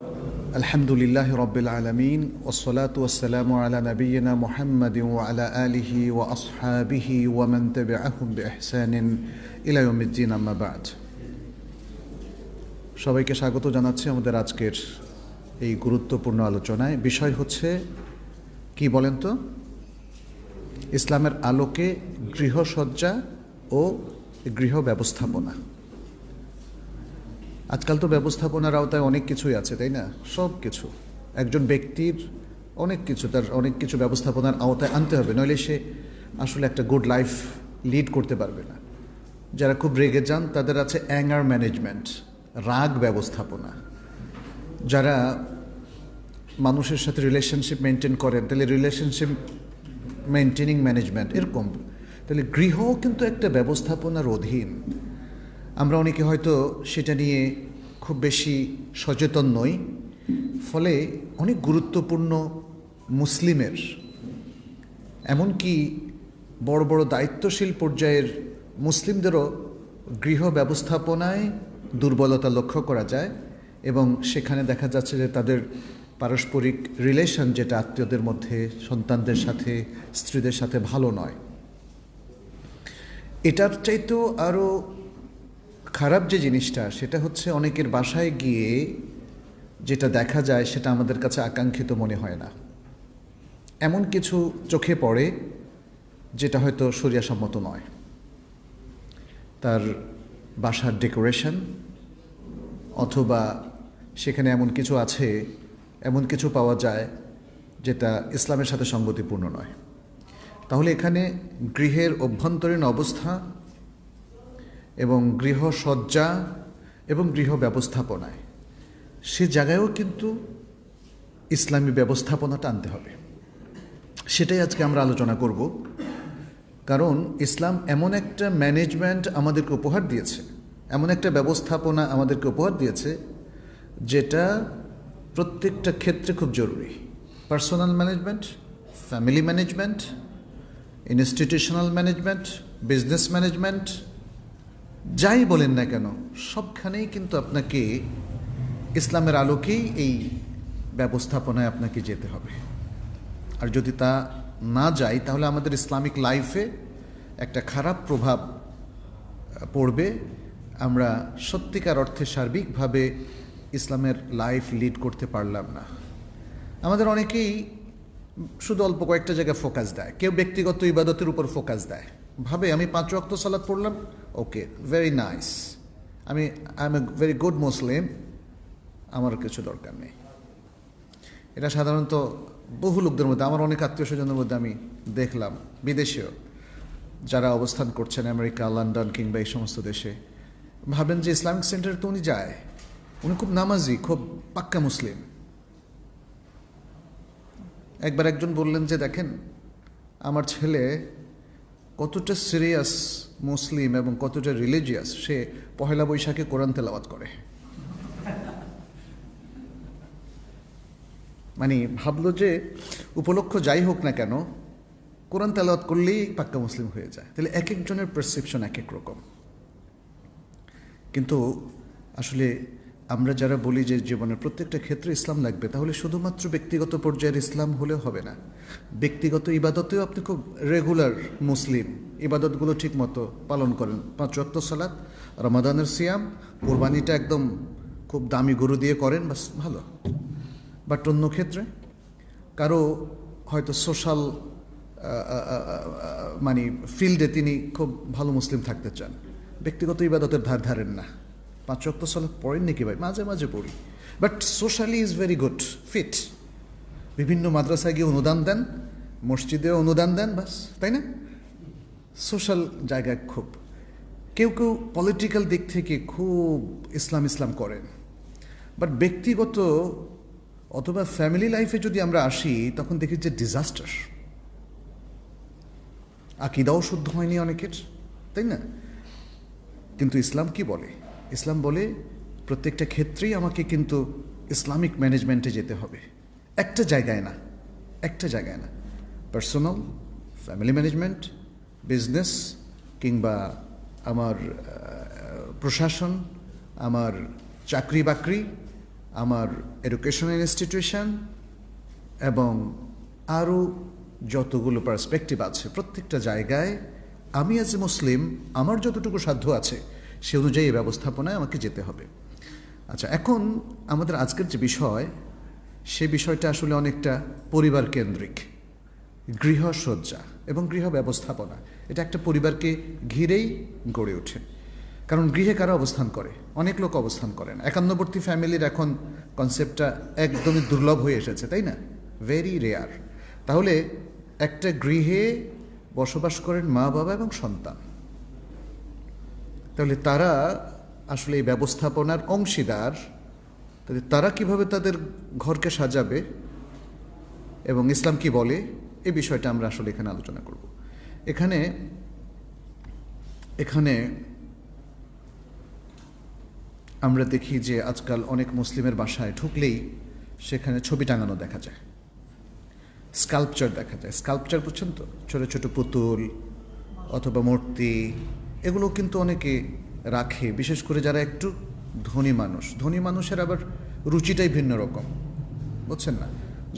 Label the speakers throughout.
Speaker 1: আলহামদুলিল্লাহ রব্বিল আলামিন ওয়াসসালাতু ওয়াসসালামু আলা নাবিয়িনা মুহাম্মাদিন ওয়া আলা আলিহি ওয়া আসহাবিহি ওয়া মান তাবিআহুম বিইহসানিন ইলা ইয়াউমিদ্দিন, আম্মা বা'দ। সবাইকে স্বাগত জানাচ্ছি আমাদের আজকের এই গুরুত্বপূর্ণ আলোচনায়। বিষয় হচ্ছে কি বলেন তো? ইসলামের আলোকে গৃহসজ্জা ও গৃহ ব্যবস্থাপনা। আজকাল তো ব্যবস্থাপনার আওতায় অনেক কিছুই আছে, তাই না? সব কিছু, একজন ব্যক্তির তার অনেক কিছু ব্যবস্থাপনার আওতায় আনতে হবে, নইলে সে আসলে একটা গুড লাইফ লিড করতে পারবে না। যারা খুব রেগে যান তাদের আছে অ্যাঙ্গার ম্যানেজমেন্ট, রাগ ব্যবস্থাপনা। যারা মানুষের সাথে রিলেশনশিপ মেনটেন করেন, তাহলে রিলেশনশিপ মেনটেনিং ম্যানেজমেন্ট, এরকম। তাহলে গৃহ কিন্তু একটা ব্যবস্থাপনার অধীন। আমরা অনেকে হয়তো সেটা নিয়ে খুব বেশি সচেতন নই, ফলে অনেক গুরুত্বপূর্ণ মুসলিমের, এমনকি বড় বড় দায়িত্বশীল পর্যায়ের মুসলিমদেরও গৃহ ব্যবস্থাপনায় দুর্বলতা লক্ষ্য করা যায়, এবং সেখানে দেখা যাচ্ছে যে তাদের পারস্পরিক রিলেশন, যেটা আত্মীয়দের মধ্যে, সন্তানদের সাথে, স্ত্রীদের সাথে ভালো নয়। এটার চাইতেও আরও খারাপ যে জিনিসটা, সেটা হচ্ছে অনেকের বাসায় গিয়ে যেটা দেখা যায় সেটা আমাদের কাছে আকাঙ্ক্ষিত মনে হয় না। এমন কিছু চোখে পড়ে যেটা হয়তো শরিয়াসম্মত নয়। তার বাসার ডেকোরেশন, অথবা সেখানে এমন কিছু আছে, এমন কিছু পাওয়া যায় যেটা ইসলামের সাথে সঙ্গতিপূর্ণ নয়। তাহলে এখানে গৃহের অভ্যন্তরীণ অবস্থা এবং গৃহসজ্জা এবং গৃহ ব্যবস্থাপনায়, সে জায়গায়ও কিন্তু ইসলামী ব্যবস্থাপনাটা আনতে হবে। সেটাই আজকে আমরা আলোচনা করব। কারণ ইসলাম এমন একটা ম্যানেজমেন্ট আমাদেরকে উপহার দিয়েছে, এমন একটা ব্যবস্থাপনা আমাদেরকে উপহার দিয়েছে, যেটা প্রত্যেকটা ক্ষেত্রে খুব জরুরি। Personal management, family management, institutional management, business management, যাই বলেন না কেন, সবখানেই কিন্তু আপনাকে ইসলামের আলোকেই এই ব্যবস্থাপনায় আপনাকে যেতে হবে। আর যদি তা না যায়, তাহলে আমাদের ইসলামিক লাইফে একটা খারাপ প্রভাব পড়বে। আমরা সত্যিকার অর্থে সার্বিকভাবে ইসলামের লাইফ লিড করতে পারলাম না। আমাদের অনেকেই শুধু অল্প কয়েকটা জায়গায় ফোকাস দেয়। কেউ ব্যক্তিগত ইবাদতের উপর ফোকাস দেয়, ভাবে আমি 5 ওয়াক্ত সালাত পড়লাম, okay, very nice, I am a very good Muslim, আমার কিছু দরকার নেই। এটা সাধারণত বহু লোকদের মধ্যে, আমার অনেক আত্মীয় স্বজনের মধ্যে আমি দেখলাম, বিদেশেও যারা অবস্থান করছেন, আমেরিকা, লন্ডন কিংবা এই সমস্ত দেশে, ভাবেন যে ইসলামিক সেন্টারে তো উনি যায়, উনি খুব নামাজি, খুব পাক্কা মুসলিম। একবার একজন বললেন যে, দেখেন আমার ছেলে কতটা সিরিয়াস মুসলিম এবং কতটা রিলিজিয়াস, সে পহেলা বৈশাখে কোরআন তেলাওয়াত করে। মানে ভাবলো যে উপলক্ষ যাই হোক না কেন, কোরআন তেলাওয়াত করলেই পাক্কা মুসলিম হয়ে যায়। তাহলে এক একজনের পারসেপশন এক এক রকম। কিন্তু আসলে আমরা যারা বলি যে জীবনের প্রত্যেকটা ক্ষেত্রে ইসলাম লাগবে, তাহলে শুধুমাত্র ব্যক্তিগত পর্যায়ের ইসলাম হলেও হবে না। ব্যক্তিগত ইবাদতেও আপনি খুব রেগুলার মুসলিম, ইবাদতগুলো ঠিক মতো পালন করেন, 5 ওয়াক্ত সালাত, রমাদানের সিয়াম, কোরবানিটা একদম খুব দামি গরু দিয়ে করেন, বাস ভালো। বাট অন্য ক্ষেত্রে কারো হয়তো সোশ্যাল মানে ফিল্ডে তিনি খুব ভালো মুসলিম থাকতে চান, ব্যক্তিগত ইবাদতের ধার ধারেন না। 5 ওয়াক্ত সালাত পড়েন নাকি ভাই? মাঝে মাঝে পড়ি, but socially is very good, fit. বিভিন্ন মাদ্রাসায় গিয়ে অনুদান দেন, মসজিদেও অনুদান দেন, বাস, তাই না? সোশ্যাল জায়গায় খুব। কেউ কেউ পলিটিক্যাল দিক থেকে খুব ইসলাম করেন, বাট ব্যক্তিগত অথবা ফ্যামিলি লাইফে যদি আমরা আসি, তখন দেখি যে ডিজাস্টার। আকীদাও শুদ্ধ হয়নি অনেকের, তাই না? কিন্তু ইসলাম কি বলে? ইসলাম বলে প্রত্যেকটা ক্ষেত্রেই আমাকে কিন্তু ইসলামিক ম্যানেজমেন্টে যেতে হবে, একটা জায়গায় না। পার্সোনাল, ফ্যামিলি ম্যানেজমেন্ট, বিজনেস, কিংবা আমার প্রশাসন, আমার চাকরি বাকরি, আমার এডুকেশনাল ইনস্টিটিউশন এবং আরও যতগুলো পার্সপেক্টিভ আছে প্রত্যেকটা জায়গায় আমি অ্যাজ এ মুসলিম আমার যতটুকু সাধ্য আছে সে অনুযায়ী এই ব্যবস্থাপনায় আমাকে যেতে হবে। আচ্ছা, এখন আমাদের আজকের যে বিষয়, সে বিষয়টা আসলে অনেকটা পরিবার কেন্দ্রিক। গৃহসজ্জা এবং গৃহ ব্যবস্থাপনা এটা একটা পরিবারকে ঘিরেই গড়ে ওঠে। কারণ গৃহে কারা অবস্থান করে? অনেক লোক অবস্থান করেন। একান্নবর্তী ফ্যামিলির এখন কনসেপ্টটা একদমই দুর্লভ হয়ে এসেছে, তাই না? Very rare. তাহলে একটা গৃহে বসবাস করেন মা বাবা এবং সন্তান, তাহলে তারা আসলে এই ব্যবস্থাপনার অংশীদার। তাহলে তারা কিভাবে তাদের ঘরকে সাজাবে এবং ইসলাম কি বলে, এই বিষয়টা আমরা আসলে এখানে আলোচনা করব। এখানে এখানে আমরা দেখি যে আজকাল অনেক মুসলিমের বাসায় ঢুকলেই সেখানে ছবি টাঙানো দেখা যায়, স্কাল্পচার দেখা যায়। স্কাল্পচার বুঝছেন তো? ছোটো ছোটো পুতুল অথবা মূর্তি, এগুলো কিন্তু অনেকে রাখে, বিশেষ করে যারা একটু ধনী মানুষ। ধনী মানুষের আবার রুচিটাই ভিন্ন রকম, বুঝছেন না?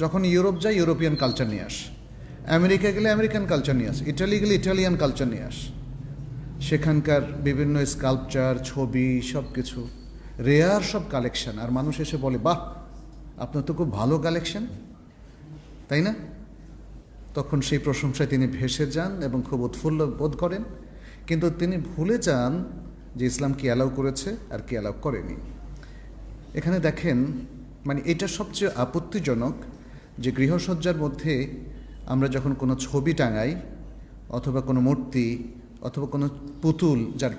Speaker 1: যখন ইউরোপ যায় ইউরোপিয়ান কালচার নিয়ে আস, আমেরিকা গেলে আমেরিকান কালচার নিয়ে আস, ইটালি গেলে ইটালিয়ান কালচার নিয়ে আস। সেখানকার বিভিন্ন স্কাল্পচার, ছবি, সব কিছু রেয়ার সব কালেকশন। আর মানুষ এসে বলে, বাহ, আপনার তো খুব ভালো কালেকশন, তাই না? তখন সেই প্রশংসায় তিনি ভেসে যান এবং খুব উৎফুল্ল বোধ করেন, কিন্তু তিনি ভুলে যান যে ইসলাম কি অ্যালাউ করেছে আর কি অ্যালাউ করেনি। এখানে দেখেন, মানে এটা সবচেয়ে আপত্তিজনক যে গৃহসজ্জার মধ্যে আমরা যখন কোনো ছবি টাঙাই অথবা কোনো মূর্তি অথবা কোনো পুতুল যার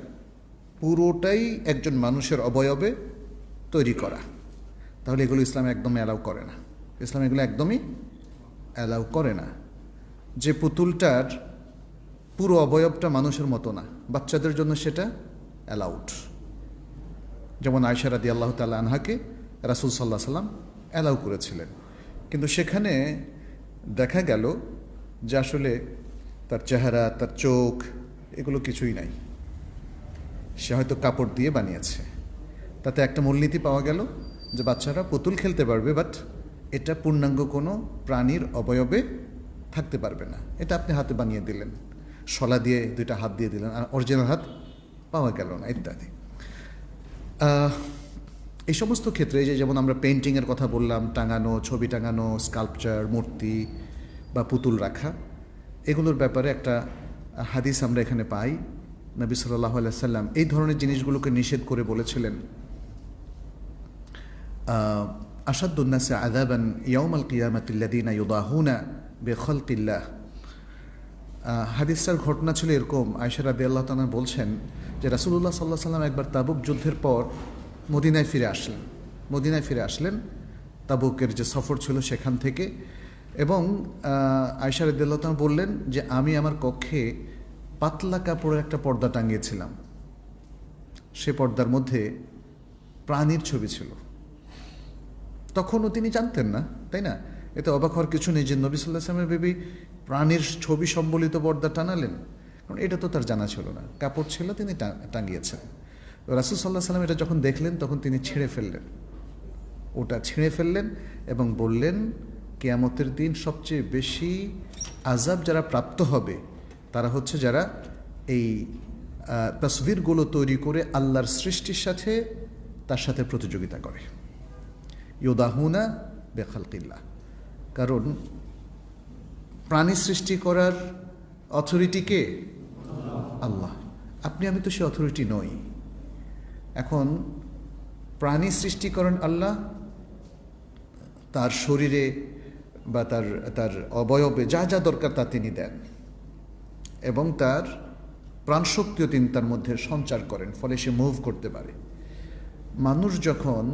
Speaker 1: পুরোটাই একজন মানুষের অবয়বে তৈরি করা, তাহলে এগুলো ইসলাম একদম অ্যালাউ করে না। ইসলাম এগুলো একদমই অ্যালাউ করে না। যে পুতুলটার পুরো অবয়বটা মানুষের মতো না, বাচ্চাদের জন্য সেটা অ্যালাউড। যেমন আয়েশা রাদিয়াল্লাহু তাআলা আনহাকে রাসূল সাল্লাল্লাহু আলাইহি সাল্লাম অ্যালাউ করেছিলেন, কিন্তু সেখানে দেখা গেল যে আসলে তার চেহারা, তার চোখ, এগুলো কিছুই নাই। সে হয়তো কাপড় দিয়ে বানিয়েছে। তাতে একটা মূলনীতি পাওয়া গেল যে বাচ্চারা পুতুল খেলতে পারবে, বাট এটা পূর্ণাঙ্গ কোনো প্রাণীর অবয়বে থাকতে পারবে না। এটা আপনি হাতে বানিয়ে দিলেন, শলা দিয়ে দুইটা হাত দিয়ে দিলেন, আর অরিজিনাল হাত পাওয়া গেল না, ইত্যাদি। এই সমস্ত ক্ষেত্রে যে যেমন আমরা পেন্টিংয়ের কথা বললাম, টাঙানো, ছবি টাঙানো, স্কাল্পচার, মূর্তি বা পুতুল রাখা, এগুলোর ব্যাপারে একটা হাদিস আমরা এখানে পাই। নবী সাল্লাল্লাহু আলাইহি সাল্লাম এই ধরনের জিনিসগুলোকে নিষেধ করে বলেছিলেন, আশাদ্দুন নাসি আযাবান ইয়াউমাল কিয়ামাতি আল্লাযীনা ইউদাহুনা বিখালকিল্লাহ। হাদিসটার ঘটনা ছিল এরকম, আয়েশা রাদিয়াল্লাহু তাআলা বলছেন যে রাসূলুল্লাহ সাল্লাল্লাহু আলাইহি সাল্লাম একবার তাবুক যুদ্ধের পর মদিনায় ফিরে আসলেন তাবুকের যে সফর ছিল সেখান থেকে। এবং আয়েশা রাদিয়াল্লাহু তাআলা বললেন যে আমি আমার কক্ষে পাতলা কাপড়ের একটা পর্দা টাঙিয়েছিলাম, সে পর্দার মধ্যে প্রাণীর ছবি ছিল। তখনও তিনি জানতেন না, তাই না? এতে অবাক হওয়ার কিছু নেই যে নবী সাল্লাল্লাহু আলাইহি ওয়াসাল্লামের বিবি প্রাণীর ছবি সম্বলিত পর্দা টানালেন, কারণ এটা তো তার জানা ছিল না। কাপড় ছিল, তিনি টাঙিয়েছেন। রাসূল সাল্লাল্লাহু আলাইহি ওয়াসাল্লাম এটা যখন দেখলেন তখন তিনি ছিঁড়ে ফেললেন এবং বললেন, কিয়ামতের দিন সবচেয়ে বেশি আযাব যারা প্রাপ্ত হবে তারা হচ্ছে যারা এই তসবিরগুলো তৈরি করে আল্লাহর সৃষ্টির সাথে তার সাথে প্রতিযোগিতা করে। ইউদাহুনা বিখালকিল্লাহ, কারণ প্রাণী সৃষ্টি করার অথরিটি কে? আল্লাহ। আপনি আমি তো সে অথরিটি নই। এখন প্রাণী সৃষ্টি করেন আল্লাহ, তার শরীরে বা তার অবয়বে যা যা দরকার তা তিনি দেন এবং তার প্রাণশক্তিও তিনি তার মধ্যে সঞ্চার করেন, ফলে সে মুভ করতে পারে। মানুষ যখন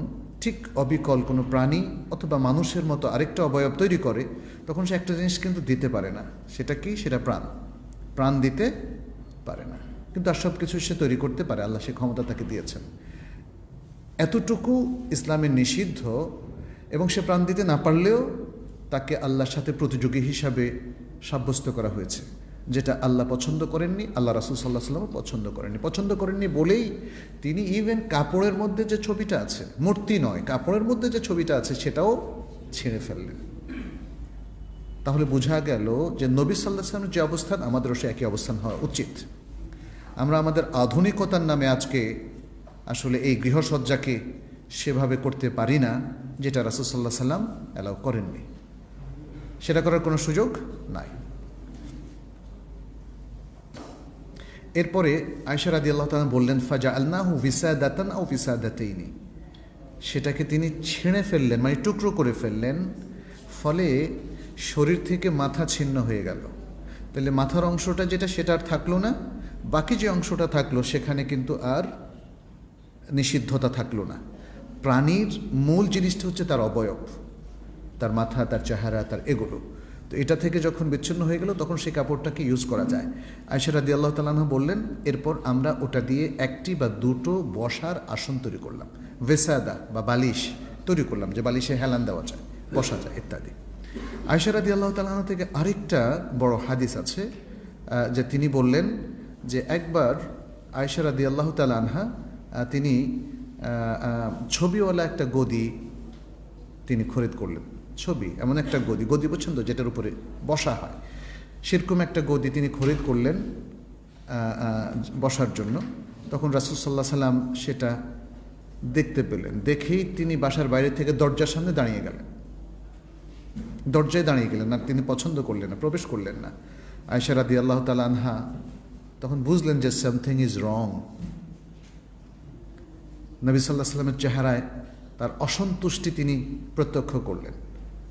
Speaker 1: ঠিক অবিকল কোনো প্রাণী অথবা মানুষের মতো আরেকটা অবয়ব তৈরি করে, তখন সে একটা জিনিস কিন্তু দিতে পারে না। সেটা কি? সেটা প্রাণ দিতে পারে না, কিন্তু আর সব কিছু সে তৈরি করতে পারে। আল্লাহ সে ক্ষমতা তাকে দিয়েছেন। এতটুকু ইসলামের নিষিদ্ধ, এবং সে প্রাণ দিতে না পারলেও তাকে আল্লাহর সাথে প্রতিযোগী হিসাবে সাব্যস্ত করা হয়েছে। যেটা আল্লাহ পছন্দ করেননি, আল্লাহ রাসূল সাল্লাল্লাহু আলাইহি ওয়াসাল্লাম পছন্দ করেননি বলেই তিনি ইভেন কাপড়ের মধ্যে যে ছবিটা আছে, মূর্তি নয়, কাপড়ের মধ্যে যে ছবিটা আছে সেটাও ছিঁড়ে ফেললেন। তাহলে বোঝা গেল যে নবী সাল্লাল্লাহু আলাইহি ওয়াসাল্লামের যে অবস্থান, আমাদেরও সে একই অবস্থান হওয়া উচিত। আমরা আমাদের আধুনিকতার নামে আজকে আসলে এই গৃহসজ্জাকে সেভাবে করতে পারি না যেটা রাসূল সাল্লাল্লাহু আলাইহি ওয়াসাল্লাম অ্যালাউ করেননি, সেটা করার কোনো সুযোগ নাই। এরপরে আয়েশা রাদিয়াল্লাহু তাআলা বললেন, ফাজআলনাহু বিসাদাতান আও বিসাদাতাইনি, সেটাকে তিনি ছিঁড়ে ফেললেন, মানে টুকরো করে ফেললেন, ফলে শরীর থেকে মাথা ছিন্ন হয়ে গেল। তাহলে মাথার অংশটা যেটা সেটা আর থাকলো না, বাকি যে অংশটা থাকলো সেখানে কিন্তু আর নিষিদ্ধতা থাকলো না। প্রাণীর মূল জিনিসটা হচ্ছে তার অবয়ব, তার মাথা, তার চেহারা, তার এগুলো। তো এটা থেকে যখন বিচ্ছিন্ন হয়ে গেল তখন সেই কাপড়টাকে ইউজ করা যায়। আয়েশা রাদিয়াল্লাহু তাআলা আনহা বললেন, এরপর আমরা ওটা দিয়ে একটি বা দুটো বসার আসন তৈরি করলাম, ওয়েসাদা বা বালিশ তৈরি করলাম, যে বালিশে হেলান দেওয়া যায়, বসা যায় ইত্যাদি। আয়েশা রাদিয়াল্লাহু তাআলা আনহা থেকে আরেকটা বড় হাদিস আছে যে তিনি বললেন যে একবার আয়েশা রাদিয়াল্লাহু তাআলা আনহা তিনি ছবিওয়ালা একটা গদি তিনি খরিদ করলেন। ছবি এমন একটা গদি, গদি পছন্দ যেটার উপরে বসা হয়, সেরকম একটা গদি তিনি খরিদ করলেন বসার জন্য। তখন রাসূল সাল্লাল্লাহু আলাইহি সাল্লাম সেটা দেখতে পেলেন, দেখেই তিনি বাসার বাইরে থেকে দরজার সামনে দাঁড়িয়ে গেলেন, দরজায় দাঁড়িয়ে গেলেন, আর তিনি পছন্দ করলেন না, প্রবেশ করলেন না। আয়েশা রাদিয়াল্লাহু তাআলা আনহা তখন বুঝলেন যে সামথিং ইজ রং। নবী সাল্লাল্লাহু আলাইহি সাল্লামের চেহারায় তার অসন্তুষ্টি তিনি প্রত্যক্ষ করলেন,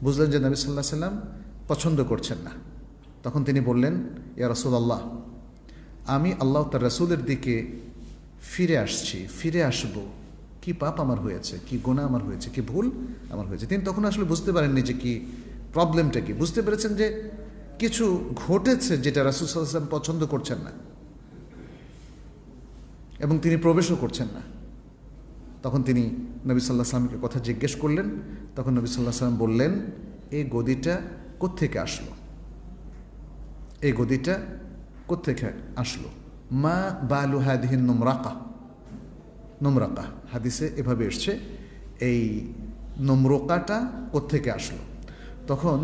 Speaker 1: বুঝলেন যে নবী সাল্লাল্লাহু আলাইহি সাল্লাম পছন্দ করছেন না। তখন তিনি বললেন, ইয়া রাসূলুল্লাহ, আমি আল্লাহ তার রাসূলের দিকে ফিরে আসছি, ফিরে আসব, কি পাপ আমার হয়েছে, কি গুনাহ আমার হয়েছে, কি ভুল আমার হয়েছে। তিনি তখন আসলে বুঝতে পারেননি যে কি প্রবলেমটা কি। বুঝতে পেরেছেন যে কিছু ঘটেছে যেটা রাসূল সাল্লাল্লাহু আলাইহি সাল্লাম পছন্দ করছেন না এবং তিনি প্রবেশও করছেন না। তখন তিনি নবী সাল্লাল্লাহু আলাইহি সাল্লামকে কথা জিজ্ঞেস করলেন। তখন নবী সাল্লাল্লাহু আলাইহি সাল্লাম বললেন, এই গদিটা কোত্থেকে আসলো, এই গদিটা কোত্থেকে আসলো? মা বালু হাদিহিন নুমরাকা, নুমরাকা হাদিসে এভাবে এসছে, এই নুমরকাটা কোত্থেকে আসলো? তখন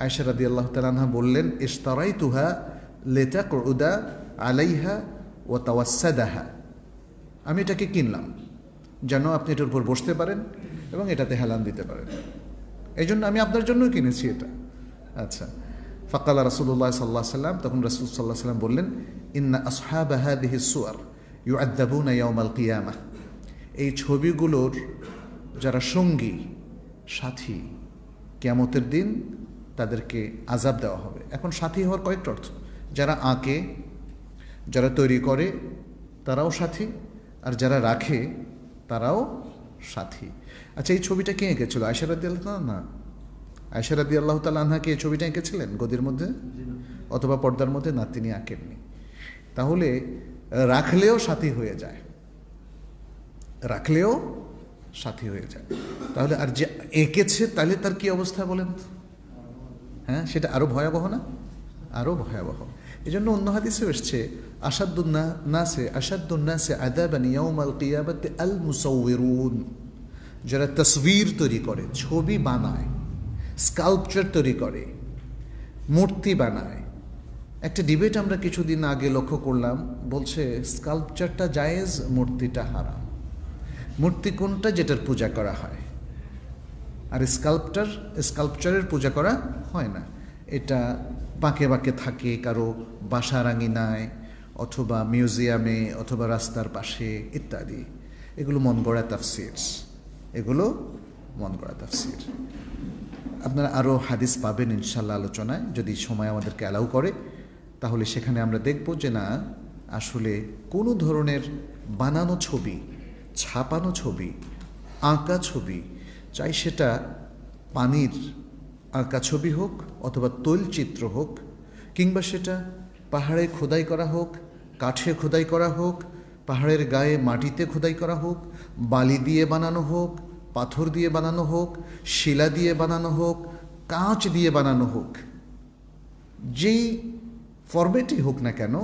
Speaker 1: আয়েশা রাদিয়াল্লাহু তাআলা আনহা বললেন, ইশতারাইতুহা লিতাকউদা আলাইহা ওয়া তাওয়াসসাদাহা, আমি এটাকে কিনলাম যেন আপনি এটার উপর বসতে পারেন এবং এটাতে হেলান দিতে পারেন, এই জন্য আমি আপনার জন্যই কিনেছি এটা। আচ্ছা, ফাকালা রাসূলুল্লাহ সাল্লাল্লাহু আলাইহি সাল্লাম, তখন রাসূল সাল্লাল্লাহু আলাইহি সাল্লাম বললেন, ইন্না আসহাবা হাদিহি সুয়ার ইউআযাবুনা ইয়াওমাল কিয়ামাহ, এই ছবিগুলোর যারা সঙ্গী সাথী, কিয়ামতের দিন তাদেরকে আযাব দেওয়া হবে। এখন সাথী হওয়ার কয়েকটা অর্থ, যারা আঁকে, যারা তৈরি করে তারাও সাথী, আর যারা রাখে তারাও সাথী। আচ্ছা, এই ছবিটা কে এঁকেছিল? আয়েশা রাদিয়াল্লাহু তাআলা না, আয়েশা রাদিয়াল্লাহু তাআলা আনহা কি এই ছবিটা এঁকেছিলেন গদির মধ্যে অথবা পর্দার মধ্যে? না, তিনি আঁকেননি। তাহলে রাখলেও সাথী হয়ে যায়, রাখলেও সাথী হয়ে যায়। তাহলে আর যে এঁকেছে তাহলে তার কি অবস্থা বলেন তো? হ্যাঁ, সেটা আরো ভয়াবহ না? আরো ভয়াবহ। এই জন্য অন্য হাদিসেও এসছে, আশাদ্দুন্নাসে আযাবান ইয়াউমাল কিয়ামাতি আল মুসাউউরুন, যারা তসবির তৈরি করে, ছবি বানায়, স্কাল্পচার তৈরি করে, মূর্তি বানায়। একটা ডিবেট আমরা কিছুদিন আগে লক্ষ্য করলাম, বলছে স্কাল্পচারটা জায়েজ, মূর্তিটা হারাম। মূর্তি কোনটা? যেটার পূজা করা হয়, আর স্কাল্পচারের পূজা করা হয় না। এটা বাঁকে বাঁকে থাকে কারো বাসার আঙিনায় অথবা মিউজিয়ামে অথবা রাস্তার পাশে ইত্যাদি। এগুলো মন গড়া তাফসির, এগুলো মন গড়া তাফসির। আপনারা আরও হাদিস পাবেন ইনশাল্লাহ আলোচনায়, যদি সময় আমাদেরকে অ্যালাউ করে। তাহলে সেখানে আমরা দেখব যে না, আসলে কোনো ধরনের বানানো ছবি, ছাপানো ছবি, আঁকা ছবি, চাই সেটা পানির আঁকা ছবি হোক অথবা তৈলচিত্র হোক, কিংবা সেটা পাহাড়ে খোদাই করা হোক, কাঠে খোদাই করা হোক, পাহাড়ের গায়ে মাটিতে খোদাই করা হোক, বালি দিয়ে বানানো হোক, পাথর দিয়ে বানানো হোক, শিলা দিয়ে বানানো হোক, কাঁচ দিয়ে বানানো হোক, যেই ফরম্যাটই হোক না কেন,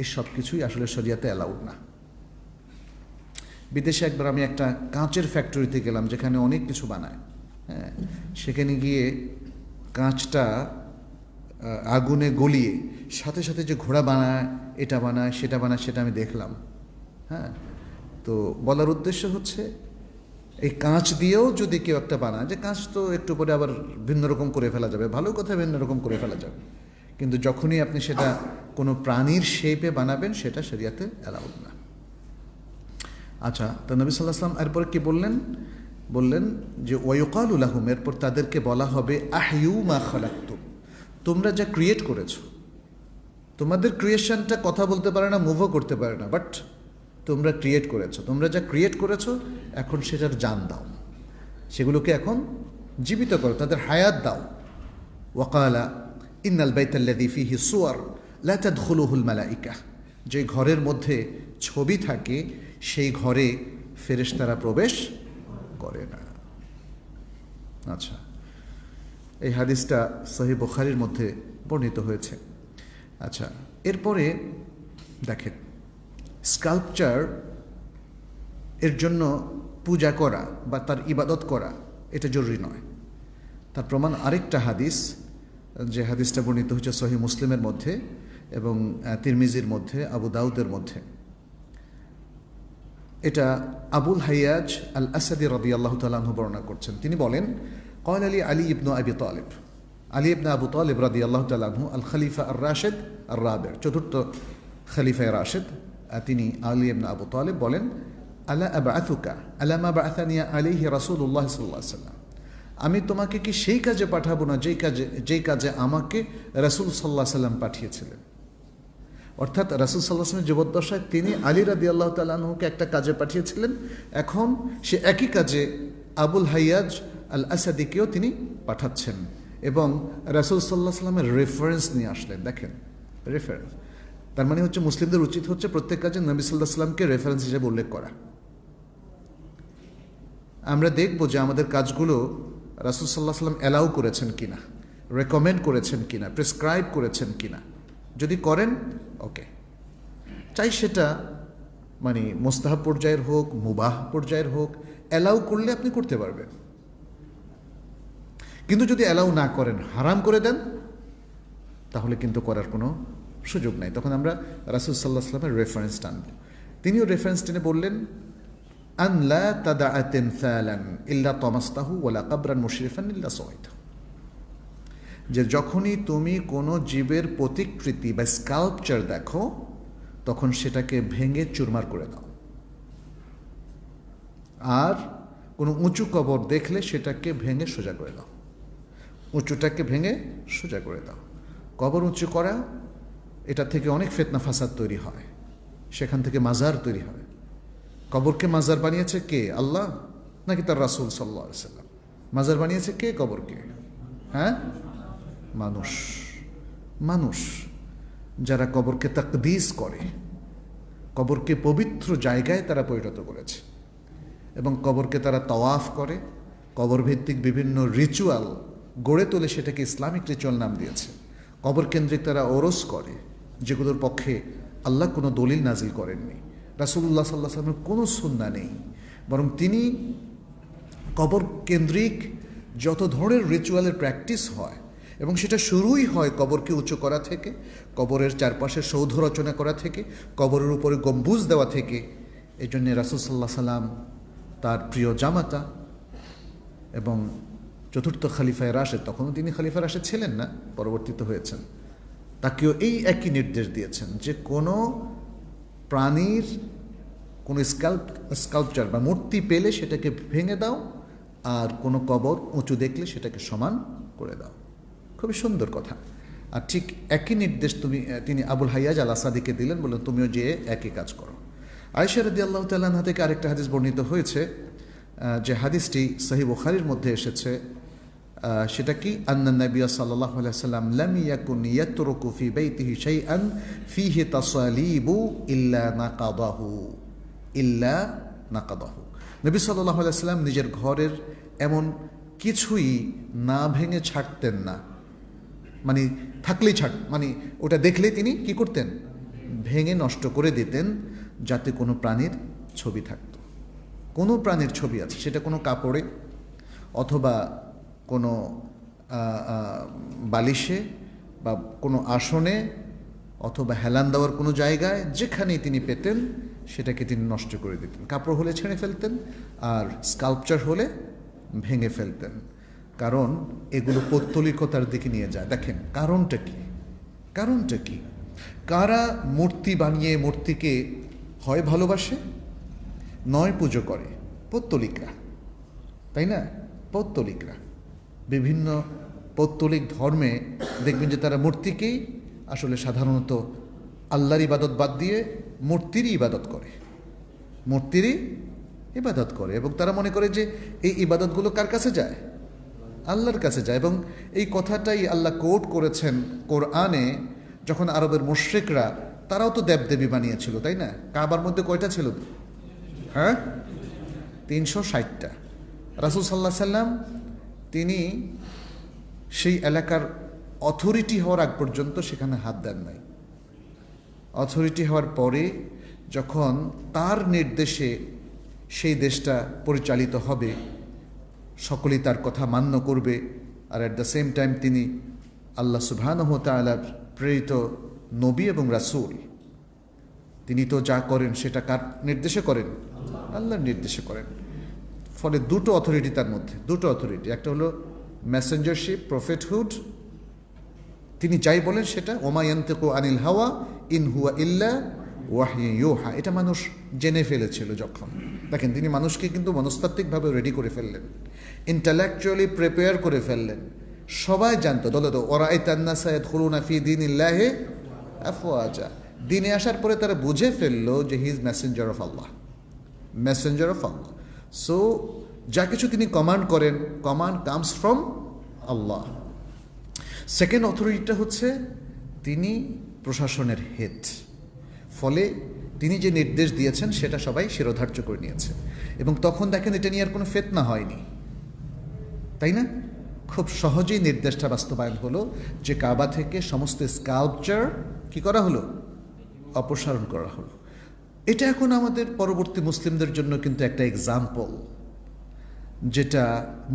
Speaker 1: এই সব কিছুই আসলে শরিয়াতে অ্যালাউড না। বিদেশে একবার আমি একটা কাঁচের ফ্যাক্টরিতে গেলাম যেখানে অনেক কিছু বানায়। হ্যাঁ, সেখানে গিয়ে কাঁচটা আগুনে গলিয়ে সাথে সাথে যে ঘোড়া বানায়, এটা বানায়, সেটা বানায়, সেটা আমি দেখলাম। হ্যাঁ, তো বলার উদ্দেশ্য হচ্ছে এই কাঁচ দিয়েও যদি কেউ একটা বানায়, যে কাঁচ তো একটু পরে আবার ভিন্ন রকম করে ফেলা যাবে, ভালো কথা ভিন্ন রকম করে ফেলা যাবে, কিন্তু যখনই আপনি সেটা কোনো প্রাণীর শেপে বানাবেন সেটা শরিয়াতে অ্যালাউড না। আচ্ছা, তো নবী সাল্লাল্লাহু আলাইহি ওয়াসাল্লাম এরপর কি বললেন যে ওয়ায়ুকালু লাহুম, এরপর তাদেরকে বলা হবে আহইউ মা খালাকতুম, তোমরা যা ক্রিয়েট করেছো, তোমাদের ক্রিয়েশনটা কথা বলতে পারে না, মুভও করতে পারে না, বাট তোমরা ক্রিয়েট করেছো, তোমরা যা ক্রিয়েট করেছো এখন সেটার জান দাও, সেগুলোকে এখন জীবিত করো, তাদের হায়াত দাও। ওয়াকালা ইন্নাল বাইতাল্লাযী ফীহি সুওয়ার লা তাদখুলুহুল মালাইকা, যে ঘরের মধ্যে ছবি থাকে সেই ঘরে ফেরেশতারা প্রবেশ করে না। আচ্ছা, এই হাদিসটা সহিহ বুখারীর মধ্যে বর্ণিত হয়েছে। আচ্ছা, এরপরে দেখেন, স্কাল্পচার এর জন্য পূজা করা বা তার ইবাদত করা এটা জরুরি নয়। তার প্রমাণ আরেকটা হাদিস, যে হাদিসটা বর্ণিত হচ্ছে সহিহ মুসলিমের মধ্যে এবং তিরমিজির মধ্যে, আবু দাউদের মধ্যে। এটা আবুল হাইয়াজ আল আসাদি রাদিয়াল্লাহু তাআলা আনহু বর্ণনা করছেন। তিনি বলেন, ক্বালা লি আলী ইবনে আবি তালিব, আলী ইবনে আবু তালিব রাদিয়াল্লাহু তাআলা আনহু আল খলিফা আর রাশিদ আর রাবি, চতুর্থ খলিফায়ে রাশিদ, তিনি আলী ইবনে আবু তালিব বলেন, আলা আবআথুকা আলা মা বাআথানি আলাইহি রাসূলুল্লাহ সাল্লাল্লাহু আলাইহি ওয়াসাল্লাম, আমি তোমাকে কি সেই কাজে পাঠাবো না যেই কাজে আমাকে রাসূল সাল্লাল্লাহু আলাইহি ওয়াসাল্লাম পাঠিয়েছিলেন। অর্থাৎ রাসূল সাল্লাল্লাহু আলাইহি ওয়াসাল্লাম জীবদ্দশায় তিনি আলী রাদিয়াল্লাহু তাআলা আনহুকে একটা কাজে পাঠিয়েছিলেন, এখন সে একই কাজে আবুল হাইয়াজ আল আসাদিকেও তিনি পাঠাচ্ছেন এবং রাসূল সাল্লাল্লাহু আলাইহি ওয়াসাল্লামের রেফারেন্স নিয়ে আসলেন। দেখেন, রেফারেন্স, তার মানে হচ্ছে মুসলিমদের উচিত হচ্ছে প্রত্যেক কাজে নবী সাল্লাল্লাহু আলাইহি ওয়াসাল্লামকে রেফারেন্স হিসেবে উল্লেখ করা। আমরা দেখব যে আমাদের কাজগুলো রাসূল সাল্লাল্লাহু আলাইহি ওয়াসাল্লাম অ্যালাউ করেছেন কিনা, রেকমেন্ড করেছেন কিনা, প্রেসক্রাইব করেছেন কিনা। যদি করেন ওকে, চাই সেটা মানে মুস্তাহাব পর্যায়ের হোক, মুবাহ পর্যায়ের হোক, অ্যালাউ করলে আপনি করতে পারবেন। কিন্তু যদি অ্যালাউ না করেন, হারাম করে দেন, তাহলে কিন্তু করার কোনো সুযোগ নাই। তখন আমরা রাসূল সাল্লাল্লাহু আলাইহি ওয়াসাল্লামের রেফারেন্স টানব। তিনিও রেফারেন্স টেনে বললেন, আন লা তাদআ তিমসালান ইল্লা তামাসতাহু ওয়ালা কাবরান মুশরিফান ইল্লা সাওয়াইতাহু, যে যখনই তুমি কোনো জীবের প্রতিকৃতি বা স্কাল্পচার দেখো তখন সেটাকে ভেঙে চুরমার করে দাও, আর কোনো উঁচু কবর দেখলে সেটাকে ভেঙে সোজা করে দাও, উঁচুটাকে ভেঙে সোজা করে দাও। কবর উঁচু করা, এটা থেকে অনেক ফিতনা ফাসাদ তৈরি হয়, সেখান থেকে মাজার তৈরি হয়। কবরকে মাজার বানিয়েছে কে? আল্লাহ নাকি তার রাসূল সাল্লাল্লাহু আলাইহি ওয়াসাল্লাম? মাজার বানিয়েছে কে কবরকে? হ্যাঁ, মানুষ যারা কবরকে তাকদীস করে, কবরকে পবিত্র জায়গায় তারা পরিণত করেছে এবং কবরকে তারা তাওয়াফ করে, কবর ভিত্তিক বিভিন্ন রিচুয়াল গড়ে তোলে, সেটাকে ইসলামিক রিচুয়াল নাম দিয়েছে। কবর কেন্দ্রিক তারা ওরস করে, যেগুলোর পক্ষে আল্লাহ কোনো দলিল নাজিল করেননি, রাসূলুল্লাহ সাল্লাল্লাহু আলাইহি ওয়াসাল্লামের কোনো সুন্নাহ নেই, বরং তিনি কবর কেন্দ্রিক যত ধরনের রিচুয়ালের প্র্যাকটিস হয়, এবং সেটা শুরুই হয় কবরকে উঁচু করা থেকে, কবরের চারপাশে সৌধ রচনা করা থেকে, কবরের উপরে গম্বুজ দেওয়া থেকে। এই জন্যে রাসূল সাল্লাল্লাহু আলাইহি ওয়াসাল্লাম, তার প্রিয় জামাতা এবং চতুর্থ খলিফায়ে রাশিদ, তখনও তিনি খলিফা রাশিদ ছিলেন না, পরবর্তীতে হয়েছেন, তাকেও এই একই নির্দেশ দিয়েছেন যে কোনো প্রাণীর কোনো স্কাল্পচার বা মূর্তি পেলে সেটাকে ভেঙে দাও, আর কোনো কবর উঁচু দেখলে সেটাকে সমান করে দাও। খুবই সুন্দর কথা। আর ঠিক একই নির্দেশ তিনি আবুল হাইয়াজ আল আসাদিকে দিলেন, বললেন তুমিও যেয়ে একই কাজ করো। আয়েশা রাদিয়াল্লাহু তাআলা আনহা থেকে আরেকটা হাদিস বর্ণিত হয়েছে, যে হাদিসটি সহিহ বুখারীর মধ্যে এসেছে। সেটা কি? আন্না নবী সাল্লাল্লাহু আলাইহি ওয়াসাল্লাম লাম ইয়াকুন ইয়াতরুকু ফি বাইতিহি শাইআন ফিহি তাসালিবু ইল্লা নাকাদাহু। নবী সাল্লাল্লাহু আলাইহি ওয়াসাল্লাম নিজের ঘরের এমন কিছুই না ভেঙে ছাড়তেন না মানে থাকলেই ছাড়, মানে ওটা দেখলেই তিনি কি করতেন, ভেঙে নষ্ট করে দিতেন, যাতে কোনো প্রাণীর ছবি থাকতো। কোনো প্রাণীর ছবি আছে, সেটা কোনো কাপড়ে অথবা কোনো বালিশে বা কোনো আসনে অথবা হেলান দেওয়ার কোনো জায়গায়, যেখানেই তিনি পেতেন সেটাকে তিনি নষ্ট করে দিতেন। কাপড় হলে ছেড়ে ফেলতেন, আর স্কাল্পচার হলে ভেঙে ফেলতেন, কারণ এগুলো পৌত্তলিকতার দিকে নিয়ে যায়। দেখেন কারণটা কি, কারণটা কি? কারা মূর্তি বানিয়ে মূর্তিকে হয় ভালোবাসে, নয় পুজো করে? পৌত্তলিকরা, তাই না? পৌত্তলিকরা বিভিন্ন পৌত্তলিক ধর্মে দেখবেন যে তারা মূর্তিকেই আসলে সাধারণত আল্লাহর ইবাদত বাদ দিয়ে মূর্তিরই ইবাদত করে, মূর্তিরই ইবাদত করে, এবং তারা মনে করে যে এই ইবাদতগুলো কার কাছে যায়, আল্লাহর কাছে যায়। এবং এই কথাটাই আল্লাহ কোট করেছেন কোরআনে, যখন আরবের মুশরিকরা, তারাও তো দেবদেবী বানিয়েছিল, তাই না? কাবার মধ্যে কয়টা ছিল? হ্যাঁ, 360টা। রাসূল সাল্লাল্লাহু আলাইহি সাল্লাম তিনি সেই এলাকার অথরিটি হওয়ার আগ পর্যন্ত সেখানে হাত দেন নাই। অথরিটি হওয়ার পরে যখন তার নির্দেশে সেই দেশটা পরিচালিত হবে, সকলেই তার কথা মান্য করবে, আর অ্যাট দ্য সেম টাইম তিনি আল্লাহ সুবহানাহু ওয়া তাআলার প্রেরিত নবী এবং রাসূল, তিনি তো যা করেন সেটা কার নির্দেশে করেন? আল্লাহর নির্দেশে করেন। ফলে দুটো অথরিটি তার মধ্যে, দুটো অথরিটি। একটা হলো মেসেঞ্জারশিপ, প্রফেটহুড, তিনি যাই বলেন সেটা, ওমা ইয়ানতিকু আনিল হাওয়া ইন হুয়া ইল্লা ওয়াহয়ুন ইউহা, এটা মানুষ জেনে ফেলেছিল যখন। দেখেন তিনি মানুষকে কিন্তু মনস্তাত্ত্বিকভাবে রেডি করে ফেললেন, ইন্টালেকচুয়ালি প্রিপেয়ার করে ফেললেন। সবাই জানতো দলত ওরাআইতান নাসা ইয়াদখুলুনা ফি দীনিল্লাহি আফওয়াজা, দিনে আসার পরে তারা বুঝে ফেললো যে he is messenger of Allah, messenger of Allah. So যা কিছু তিনি কমান্ড করেন, command comes from Allah. Second অথরিটিটা হচ্ছে তিনি প্রশাসনের হেড, ফলে তিনি যে নির্দেশ দিয়েছেন সেটা সবাই শিরোধার্য করে নিয়েছে। এবং তখন দেখেন এটা নিয়ে আর কোনো ফিতনা হয়নি, তাই না? খুব সহজেই নির্দেশটা বাস্তবায়ন হলো যে কাবা থেকে সমস্ত স্কাল্পচার কি করা হলো, অপসারণ করা হলো। এটা এখন আমাদের পরবর্তী মুসলিমদের জন্য কিন্তু একটা এক্সাম্পল, যেটা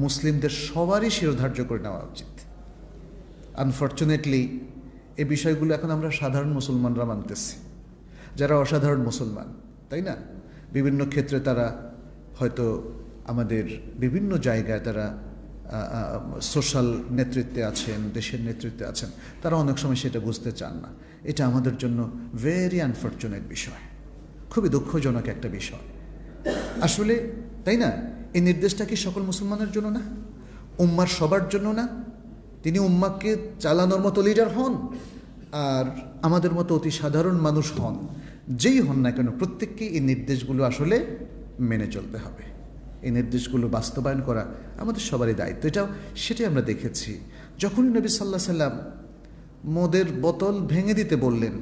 Speaker 1: মুসলিমদের সবারই শিরোধার্য করে নেওয়া উচিত। আনফর্চুনেটলি এই বিষয়গুলো এখন আমরা সাধারণ মুসলমানরা মানতেছি, যারা অসাধারণ মুসলমান, তাই না? বিভিন্ন ক্ষেত্রে তারা হয়তো আমাদের বিভিন্ন জায়গায় তারা সোশ্যাল নেতৃত্বে আছেন, দেশের নেতৃত্বে আছেন, তারা অনেক সময় সেটা বুঝতে চান না। এটা আমাদের জন্য ভেরি আনফর্চুনেট বিষয়, খুবই দুঃখজনক একটা বিষয় আসলে, তাই না? এই নির্দেশটা কি সকল মুসলমানের জন্য না, উম্মার সবার জন্য না? তিনি উম্মাকে চালানোর মতো লিডার হন, আর আমাদের মতো অতি সাধারণ মানুষ হন, যেই হন না কেন, প্রত্যেককে এই নির্দেশগুলো আসলে মেনে চলতে হবে। এই নির্দেশগুলো বাস্তবায়ন করা আমাদের সবারই দায়িত্ব। সেটাই আমরা দেখেছি। যখনই নবী সাল্লাল্লাহু আলাইহি সাল্লাম মদের বোতল ভেঙে দিতে বললেন,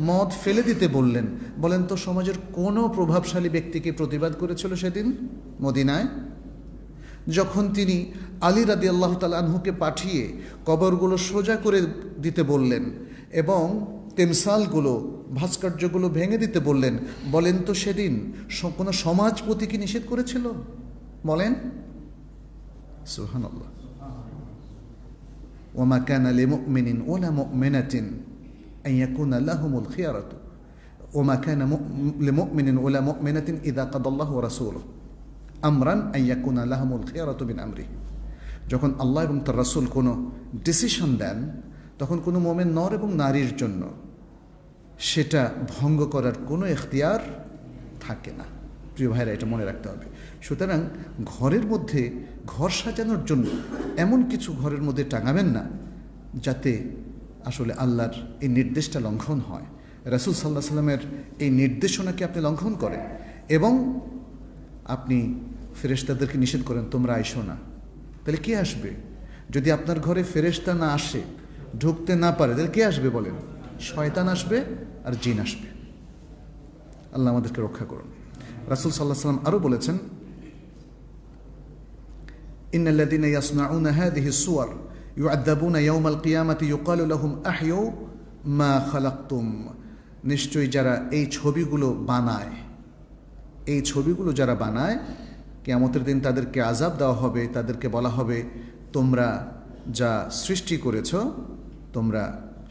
Speaker 1: মদ ফেলে দিতে বললেন, বলেন তো সমাজের কোনো প্রভাবশালী ব্যক্তিকে প্রতিবাদ করেছিল সেদিন মদিনায়? যখন তিনি আলী রাদিয়াল্লাহু তাআলা আনহুকে পাঠিয়ে কবরগুলো সোজা করে দিতে বললেন এবং তেমসালগুলো, ভাস্কর্যগুলো ভেঙে দিতে বললেন, বলেন তো সেদিন কোনো সমাজপতি কি নিষেধ করেছিল? বলেন সুবহানাল্লাহ। ওয়ামা কানা লিমুমিনিন ওয়ালা মুমিনাতিন আন ইয়াকুনা লাহুমুল খিয়ারাতু ওয়ামা কানা লিমুমিনিন ওয়ালা মুমিনাতিন ইযা কাদাল্লাহু ওয়া রাসূলুহু আমরান আন ইয়াকুনা লাহুমুল খিয়ারাতু মিন আমরিহি। যখন আল্লাহ এবং তার রাসূল কোনো ডিসিশন দেন, তখন কোনো মুমিন নর এবং নারীর জন্য সেটা ভঙ্গ করার কোনো এখতিয়ার থাকে না। প্রিয় ভাইরা, এটা মনে রাখতে হবে। সুতরাং ঘরের মধ্যে ঘর সাজানোর জন্য এমন কিছু ঘরের মধ্যে টাঙাবেন না যাতে আসলে আল্লাহর এই নির্দেশটা লঙ্ঘন হয়, রাসূল সাল্লাল্লাহু আলাইহি সাল্লামের এই নির্দেশনাকে আপনি লঙ্ঘন করেন এবং আপনি ফেরেশতাদেরকে নিষেধ করেন তোমরা আইসো না। তাহলে কে আসবে? যদি আপনার ঘরে ফেরেশতা না আসে, ঢুকতে না পারে, তাহলে কে আসবে বলেন? শয়তান আসবে আর জিন আসবে। আল্লাহ আমাদেরকে রক্ষা করুন। রাসূল সাল্লাল্লাহু আলাইহি সাল্লাম আরও বলেছেন, ইন্নাল্লাযীনা ইয়াসনাউনা হাযিহি সুওয়ার ইউআযাবুনা ইয়াওমাল কিয়ামাতি ইউকালু লাহুম আহইউ মা খালাকতুম, নিশ্চয়ই যারা এই ছবিগুলো বানায়, এই ছবিগুলো যারা বানায়, কিয়ামতের দিন তাদেরকে আযাব দেওয়া হবে, তাদেরকে বলা হবে তোমরা যা সৃষ্টি করেছ তোমরা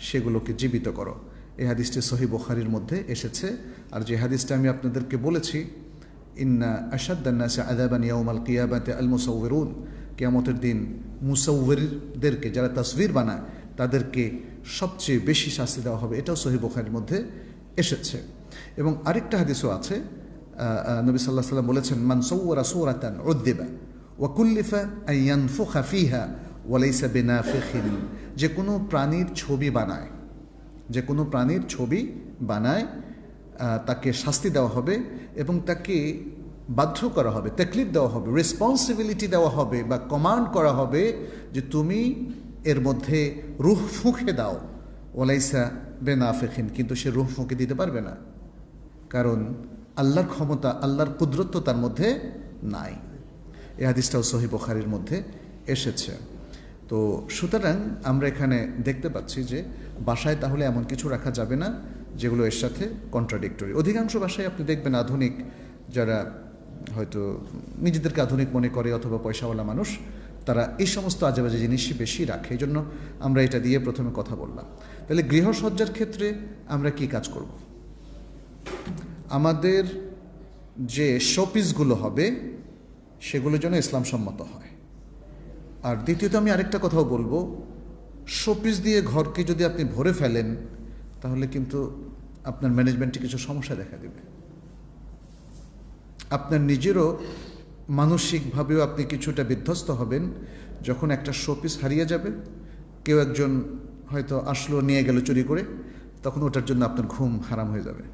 Speaker 1: সেগুলোকে জীবিত করো। এই হাদিসটি সহিহ বুখারীর মধ্যে এসেছে। আর যে হাদিসটা আমি আপনাদেরকে বলেছি, ইন্না আশাদ্দান নাসি আযাবান ইয়াউমাল কিয়ামাতি আল মুসাউউরুন, কিয়ামতের দিন মুসাউউরদেরকে, যারা তাসবির বানায়, তাদেরকে সবচেয়ে বেশি শাস্তি দেওয়া হবে, এটাও সহিহ বুখারীর মধ্যে এসেছে। এবং আরেকটা হাদিসও আছে, নবী সাল্লাল্লাহু আলাইহি ওয়াসাল্লাম বলেছেন, মান সাওয়ারা সূরাতান উযযিবা ওয়া কুল্লিফা আন ইয়ানফুখা ফিহা ওয়া লাইসা বিনাফিখিন, যে কোনো প্রাণীর ছবি বানায়, যে কোনো প্রাণীর ছবি বানায় তাকে শাস্তি দেওয়া হবে এবং তাকে বাধ্য করা হবে, তাকলিফ দেওয়া হবে, রেসপন্সিবিলিটি দেওয়া হবে বা কমান্ড করা হবে যে তুমি এর মধ্যে রূহ ফুঁকে দাও। ওয়ালাইসা বেনাফিখিন, কিন্তু সে রূহ ফুঁকে দিতে পারবে না, কারণ আল্লাহর ক্ষমতা, আল্লাহর কুদরত তার মধ্যে নাই। এই হাদিসটাও সহিহ বুখারীর মধ্যে এসেছে। তো সুতরাং আমরা এখানে দেখতে পাচ্ছি যে বাসায় তাহলে এমন কিছু রাখা যাবে না যেগুলো এর সাথে কন্ট্রাডিক্টরি। অধিকাংশ বাসায় আপনি দেখবেন আধুনিক, যারা হয়তো নিজেদেরকে আধুনিক মনে করে অথবা পয়সাওয়ালা মানুষ, তারা এই সমস্ত আজেবাজে জিনিসই বেশি রাখে। এই জন্য আমরা এটা দিয়ে প্রথমে কথা বললাম। তাহলে গৃহসজ্জার ক্ষেত্রে আমরা কি কাজ করব? আমাদের যে শোপিসগুলো হবে সেগুলো যেন ইসলাম সম্মত হয়। আর দ্বিতীয়ত আমি আরেকটা কথাও বলবো, শোপিস দিয়ে ঘরকে যদি আপনি ভরে ফেলেন তাহলে কিন্তু আপনার ম্যানেজমেন্টে কিছু সমস্যা দেখা দেবে। আপনার নিজেরও মানসিকভাবেও আপনি কিছুটা বিধ্বস্ত হবেন যখন একটা শোপিস হারিয়ে যাবে, কেউ একজন হয়তো আসলো নিয়ে গেল চুরি করে, তখন ওটার জন্য আপনার ঘুম হারাম হয়ে যাবে।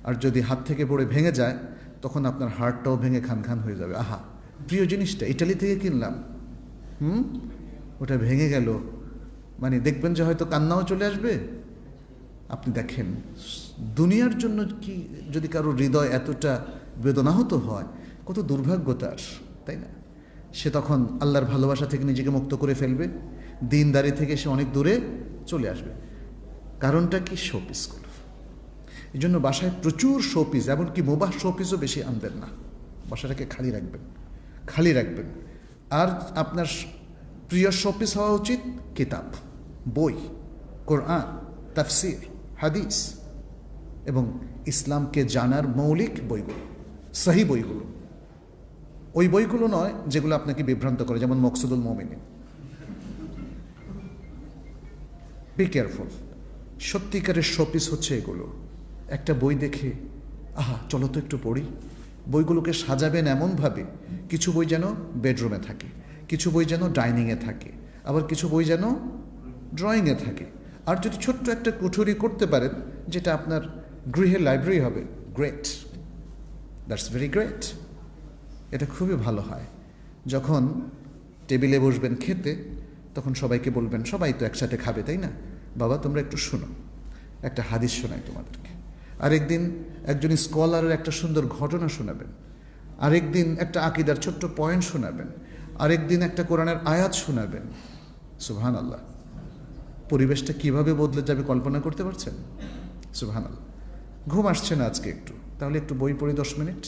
Speaker 1: আর যদি হাত থেকে পড়ে ভেঙে যায় তখন আপনার হার্টটাও ভেঙে খান খান হয়ে যাবে। আহা, প্রিয় জিনিসটা ইটালি থেকে কিনলাম, ওটা ভেঙে গেল, মানে দেখবেন যে হয়তো কান্নাও চলে আসবে। আপনি দেখেন দুনিয়ার জন্য কি যদি কারো হৃদয় এতটা বেদনাহত হয়, কত দুর্ভাগ্য তার, তাই না? সে তখন আল্লাহর ভালোবাসা থেকে নিজেকে মুক্ত করে ফেলবে, দিনদারি থেকে সে অনেক দূরে চলে আসবে। কারণটা কি? শোপিসগুলো। এই জন্য বাসায় প্রচুর শোপিস, এমনকি মোবাহ শোপিসও বেশি আনবেন না, বাসাটাকে খালি রাখবেন, খালি রাখবেন। আর আপনার প্রিয় শোপিস হওয়া উচিত কিতাব, বই, কোরআন, তাফসির, হাদিস এবং ইসলামকে জানার মৌলিক বইগুলো, সহি বইগুলো। ওই বইগুলো নয় যেগুলো আপনাকে বিভ্রান্ত করে, যেমন মকসুদুল মুমিনিন। Be careful. সত্যিকারের শোপিস হচ্ছে এগুলো। একটা বই দেখে আহা চলো তো একটু পড়ি। বইগুলোকে সাজাবেন এমনভাবে, কিছু বই যেন বেডরুমে থাকে, কিছু বই যেন ডাইনিংয়ে থাকে, আবার কিছু বই যেন ড্রয়িংয়ে থাকে। আর যদি ছোট্ট একটা কুঠুরি করতে পারেন যেটা আপনার গৃহের লাইব্রেরি হবে, গ্রেট, দ্যাটস ভেরি গ্রেট। এটা খুবই ভালো হয়। যখন টেবিলে বসবেন খেতে, তখন সবাইকে বলবেন, সবাই তো একসাথে খাবে তাই না, বাবা তোমরা একটু শোনো, একটা হাদিস শোনাই তোমাদেরকে। আরেকদিন একজন স্কলারের একটা সুন্দর ঘটনা শোনাবেন, আরেকদিন একটা আকীদার ছোট্ট পয়েন্ট শোনাবেন, আরেকদিন একটা কোরআনের আয়াত শোনাবেন। সুবহানাল্লাহ, পরিবেশটা কিভাবে বদলে যাবে কল্পনা করতে পারছেন? সুবহানাল্লাহ। ঘুম আসছে না আজকে একটু, তাহলে একটু বই পড়ি 10 মিনিট,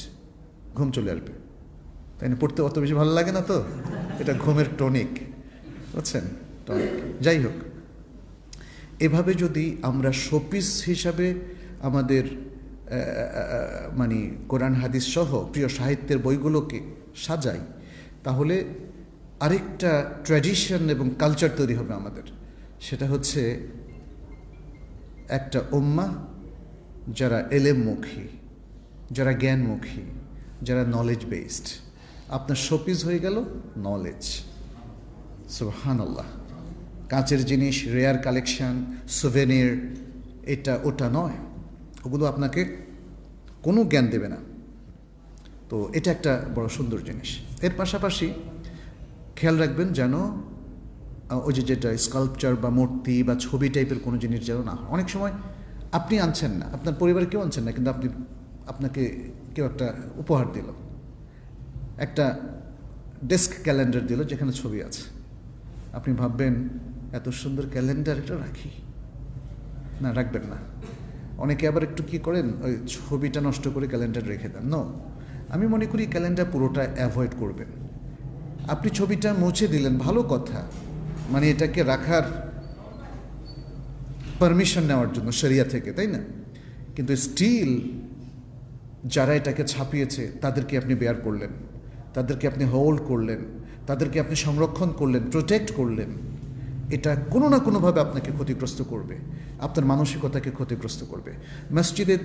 Speaker 1: ঘুম চলে আসবে, তাই না? পড়তে অত বেশি ভালো লাগে না তো, এটা ঘুমের টনিক, বুঝছেন? টনিক। যাই হোক, এভাবে যদি আমরা শোপিস হিসাবে আমাদের মানে কোরআন হাদিস সহ প্রিয় সাহিত্যের বইগুলোকে সাজাই, তাহলে আরেকটা ট্র্যাডিশন এবং কালচার তৈরি হবে আমাদের। সেটা হচ্ছে একটা উম্মাহ যারা এলেমমুখী, যারা জ্ঞানমুখী, যারা নলেজ বেসড। আপনার শোপিস হয়ে গেল নলেজ। সুবহানাল্লাহ। কাঁচের জিনিস, রেয়ার কালেকশন, সুভেনির, এটা ওটা নয়, ওগুলো আপনাকে কোনো জ্ঞান দেবে না। তো এটা একটা বড় সুন্দর জিনিস। এর পাশাপাশি খেয়াল রাখবেন যেন ওই যেটা স্কাল্পচার বা মূর্তি বা ছবি টাইপের কোনো জিনিস যেন না হয়। অনেক সময় আপনি আনছেন না, আপনার পরিবারে কেউ আনছেন না, কিন্তু আপনাকে কেউ একটা উপহার দিল, একটা ডেস্ক ক্যালেন্ডার দিল যেখানে ছবি আছে। আপনি ভাববেন এত সুন্দর ক্যালেন্ডার এটা রাখি, না রাখবেন না। অনেকে আবার একটু কি করেন, ওই ছবিটা নষ্ট করে ক্যালেন্ডার রেখে দেন। নো, আমি মনে করি ক্যালেন্ডার পুরোটা অ্যাভয়েড করবেন। আপনি ছবিটা মুছে দিলেন, ভালো কথা, মানে এটাকে রাখার পারমিশন নেওয়ার জন্য শরিয়া থেকে, তাই না? কিন্তু স্টিল যারা এটাকে ছাপিয়েছে তাদেরকে আপনি বেয়ার করলেন, তাদেরকে আপনি হোল্ড করলেন, তাদেরকে আপনি সংরক্ষণ করলেন, প্রোটেক্ট করলেন। এটা কোনো না কোনোভাবে আপনাকে ক্ষতিগ্রস্ত করবে, আপনার মানসিকতাকে ক্ষতিগ্রস্ত করবে। মসজিদে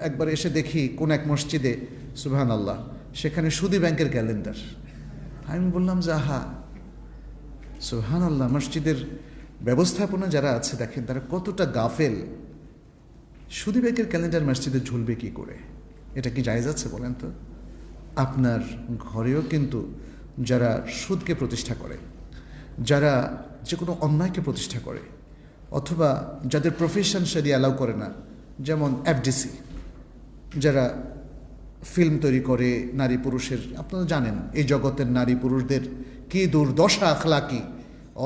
Speaker 1: একবার এসে দেখি কোন এক মসজিদে, সুবহানাল্লাহ, সেখানে সুদী ব্যাংকের ক্যালেন্ডার। আমি বললাম যে আহা, সুবহানাল্লাহ, মসজিদের ব্যবস্থাপনা যারা আছে দেখেন তারা কতটা গাফেল। সুদী ব্যাংকের ক্যালেন্ডার মসজিদে ঝুলবে কি করে? এটা কি জায়েজ আছে বলেন তো? আপনার ঘরেও কিন্তু যারা সুদকে প্রতিষ্ঠা করে, যারা যে কোনো অন্যায়কে প্রতিষ্ঠা করে, অথবা যাদের প্রফেশন সেটি অ্যালাউ করে না, যেমন এফডিসি, যারা ফিল্ম তৈরি করে নারী পুরুষের, আপনারা জানেন এই জগতের নারী পুরুষদের কি দুর্দশা, আখলাকি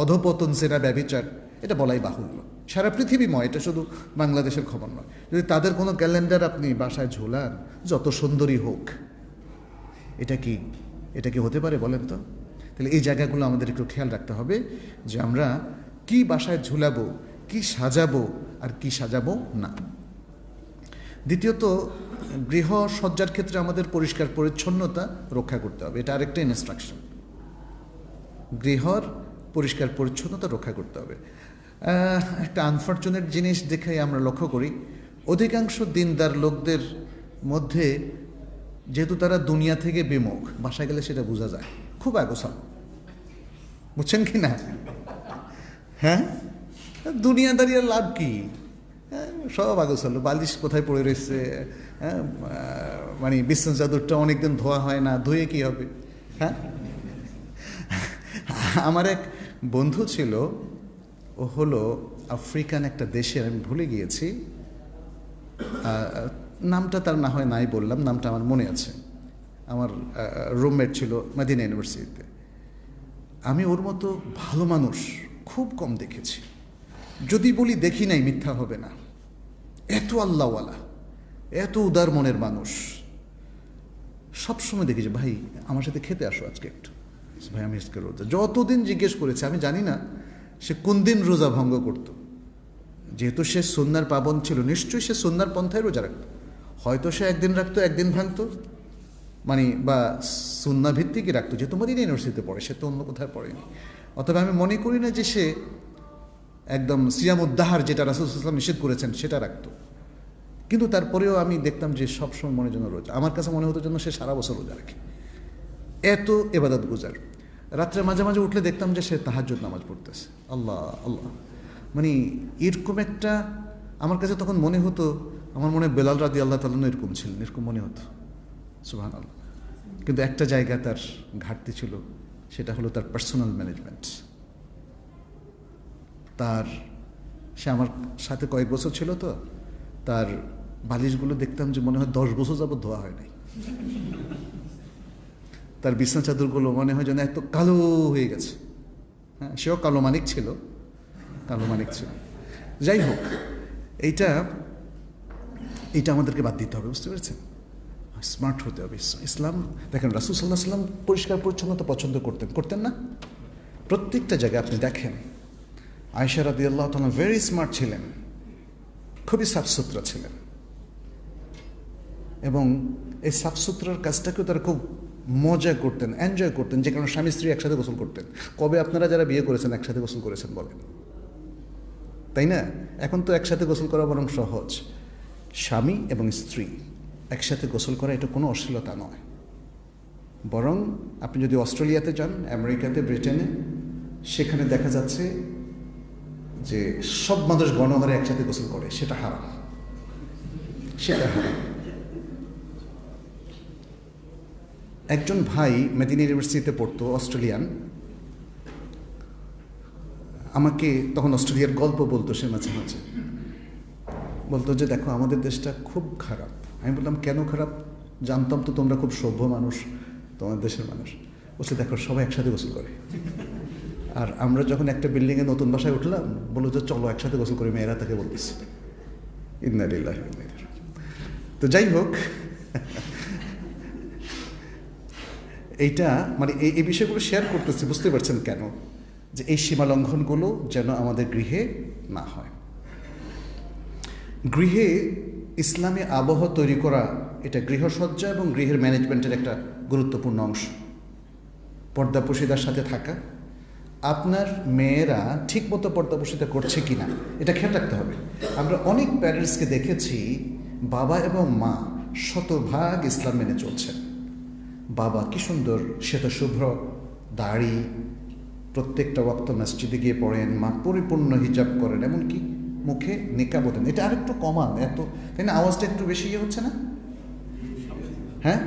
Speaker 1: অধপতন, জেনা, ব্যভিচার, এটা বলাই বাহুল্য, সারা পৃথিবীময়, এটা শুধু বাংলাদেশের খবর নয়। যদি তাদের কোনো ক্যালেন্ডার আপনি বাসায় ঝোলান, যত সুন্দরী হোক, এটা কি হতে পারে বলেন তো? তাহলে এই জায়গাগুলো আমাদের একটু খেয়াল রাখতে হবে যে আমরা কি বাসায় ঝুলাবো, কি সাজাবো আর কি সাজাবো না। দ্বিতীয়ত, গৃহ সজ্জার ক্ষেত্রে আমাদের পরিষ্কার পরিচ্ছন্নতা রক্ষা করতে হবে, এটা আরেকটা ইনস্ট্রাকশন। গৃহর পরিষ্কার পরিচ্ছন্নতা রক্ষা করতে হবে। একটা আনফর্চুনেট জিনিস দেখে আমরা লক্ষ্য করি, অধিকাংশ দিনদার লোকদের মধ্যে, যেহেতু তারা দুনিয়া থেকে বিমুখ, বাসায় গেলে সেটা বোঝা যায়, খুব আগোছাল, বুঝছেন কি না? হ্যাঁ, দুনিয়াদারি আর লাভ কি? সব আগোছাল, বালিশ কোথায় পড়ে রয়েছে, হ্যাঁ, মানে বিছানা চাদরটা অনেকদিন ধোয়া হয় না, ধুয়ে কি হবে? হ্যাঁ, আমার এক বন্ধু ছিল, ও হলো আফ্রিকান একটা দেশের, আমি ভুলে গিয়েছি নামটা, তার না হয় নাই বললাম, নামটা আমার মনে আছে। আমার রুমমেট ছিল মদিনা ইউনিভার্সিটিতে। আমি ওর মতো ভালো মানুষ খুব কম দেখেছি, যদি বলি দেখি নাই মিথ্যা হবে না। এত আল্লাহওয়ালা, এত উদার মনের মানুষ। সবসময় দেখি যে ভাই আমার সাথে খেতে আসো আজকে একটু, ভাই আমি আজকে রোজা। যতদিন জিজ্ঞেস করেছে, আমি জানি না সে কোন দিন রোজা ভঙ্গ করত, যেহেতু সে সুন্নার পাবন ছিল, নিশ্চয়ই সে সুন্নার পন্থায় রোজা রাখত। হয়তো সে একদিন রাখতো, একদিন ভাঙতো, মানে বা সুন্না ভিত্তিকই রাখতো, যেহেতু মদিনা ইউনিভার্সিটিতে পড়ে, সে তো অন্য কোথায় পড়েনি। অথবা আমি মনে করি না যে সে একদম সিয়ামুদ্দাহার, যেটা রাসূল সাল্লাল্লাহু আলাইহি ওয়াসাল্লাম নিষেধ করেছেন, সেটা রাখতো। কিন্তু তারপরেও আমি দেখতাম যে সবসময় মনের জন্য রোজা। আমার কাছে মনে হতো যেন সে সারা বছর রোজা রাখে, এত ইবাদত গুজার। রাত্রে মাঝে মাঝে উঠলে দেখতাম যে সে তাহাজ্জুদ নামাজ পড়তেছে। আল্লাহ আল্লাহ, মানে এরকম একটা, আমার কাছে তখন মনে হতো, আমার মনে হয় বেলাল রাদিয়াল্লাহু তাআলা এরকম ছিলেন, এরকম মনে হতো, সুবহানাল্লাহ। কিন্তু একটা জায়গা তার ঘাটতি ছিল, সেটা হলো তার পার্সোনাল ম্যানেজমেন্ট। সে আমার সাথে কয়েক বছর ছিল, তো তার বালিশগুলো দেখতাম যে মনে হয় 10 বছর যাবত ধোয়া হয় নাই। তার বিছনা চাদরগুলো মনে হয় যেন এত কালো হয়ে গেছে। হ্যাঁ, সেও কালো মানিক ছিল। যাই হোক, এইটা আমাদেরকে বাদ দিতে হবে, বুঝতে পেরেছেন? স্মার্ট হতে হবে। ইসলাম দেখেন, রাসূল সাল্লাল্লাহু আলাইহি ওয়াসাল্লাম পরিষ্কার পরিচ্ছন্নতা পছন্দ করতেন না? প্রত্যেকটা জায়গায় আপনি দেখেন, আয়েশা রাদিয়াল্লাহু তাআলা ভেরি স্মার্ট ছিলেন, খুবই সাফসুতরা ছিলেন, এবং এই সাফসুতরার কাজটাকেও তারা খুব মজা করতেন, এনজয় করতেন, যে কারণে স্বামী স্ত্রী একসাথে গোসল করতেন। কবে আপনারা যারা বিয়ে করেছেন একসাথে গোসল করেছেন বলেন? তাই না? এখন তো একসাথে গোসল করা বরং সহজ। স্বামী এবং স্ত্রী একসাথে গোসল করা এটা কোনো অশ্লীলতা নয়। বরং আপনি যদি অস্ট্রেলিয়াতে যান, আমেরিকাতে, ব্রিটেনে, সেখানে দেখা যাচ্ছে যে সব মানুষ গণহারে একসাথে গোসল করে, সেটা হারাম। একজন ভাই মদিনা ইউনিভার্সিটিতে পড়তো, অস্ট্রেলিয়ান, আমাকে তখন অস্ট্রেলিয়ার গল্প বলতো। সে মাঝে মাঝে বলতো যে দেখো আমাদের দেশটা খুব খারাপ। আমি বললাম কেন খারাপ? জানতাম তো তোমরা খুব সভ্য মানুষ, তোমার দেশের মানুষ। বলছে দেখো সবাই একসাথে গোসল করে। আর আমরা যখন একটা বিল্ডিংয়ে নতুন বাসায় উঠলাম, বললো যে চলো একসাথে গোসল করে, মেয়েরা তাকে বলতেছে। ইন্না লিল্লাহি ওয়া ইন্না ইলাইহি রাজিউন। তো যাই হোক, এইটা মানে এই বিষয়গুলো শেয়ার করতেছি, বুঝতে পারছেন কেন, যে এই সীমালঙ্ঘনগুলো যেন আমাদের গৃহে না হয়। গৃহে ইসলামী আবহ তৈরি করা, এটা গৃহসজ্জা এবং গৃহের ম্যানেজমেন্টের একটা গুরুত্বপূর্ণ অংশ। পর্দাপোশিদার সাথে থাকা, আপনার মেয়েরা ঠিকমতো পর্দাপোশিদা করছে কিনা এটা খেয়াল রাখতে হবে। আমরা অনেক প্যারেন্টসকে দেখেছি বাবা এবং মা শতভাগ ইসলাম মেনে চলছেন। বাবা কি সুন্দর শ্বেতশুভ্র দাড়ি, প্রত্যেকটা ওয়াক্ত মসজিদে গিয়ে পড়েন, মা পরিপূর্ণ হিজাব করেন, এমনকি মুখে নিকাব দেন। এটা আরেকটু কমান, এত তাই না? আওয়াজটা একটু বেশি হচ্ছে না? হ্যাঁ,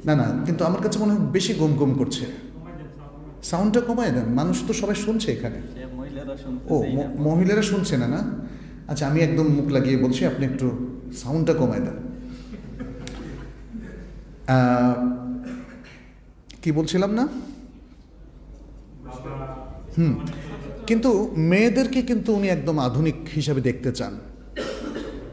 Speaker 1: না না, কিন্তু আমার কাছে মনে হয় বেশি গুম গুম করছে। সাউন্ডটা কমায় দেন, মানুষ তো সবাই শুনছে এখানে। ও, মহিলারা শুনছে না? না, আচ্ছা, আমি একদম মুখ লাগিয়ে বলছি, আপনি একটু সাউন্ডটা কমায় দেন। কি বলছিলাম না? কিন্তু মেয়েদেরকে কিন্তু উনি একদম আধুনিক হিসাবে দেখতে চান।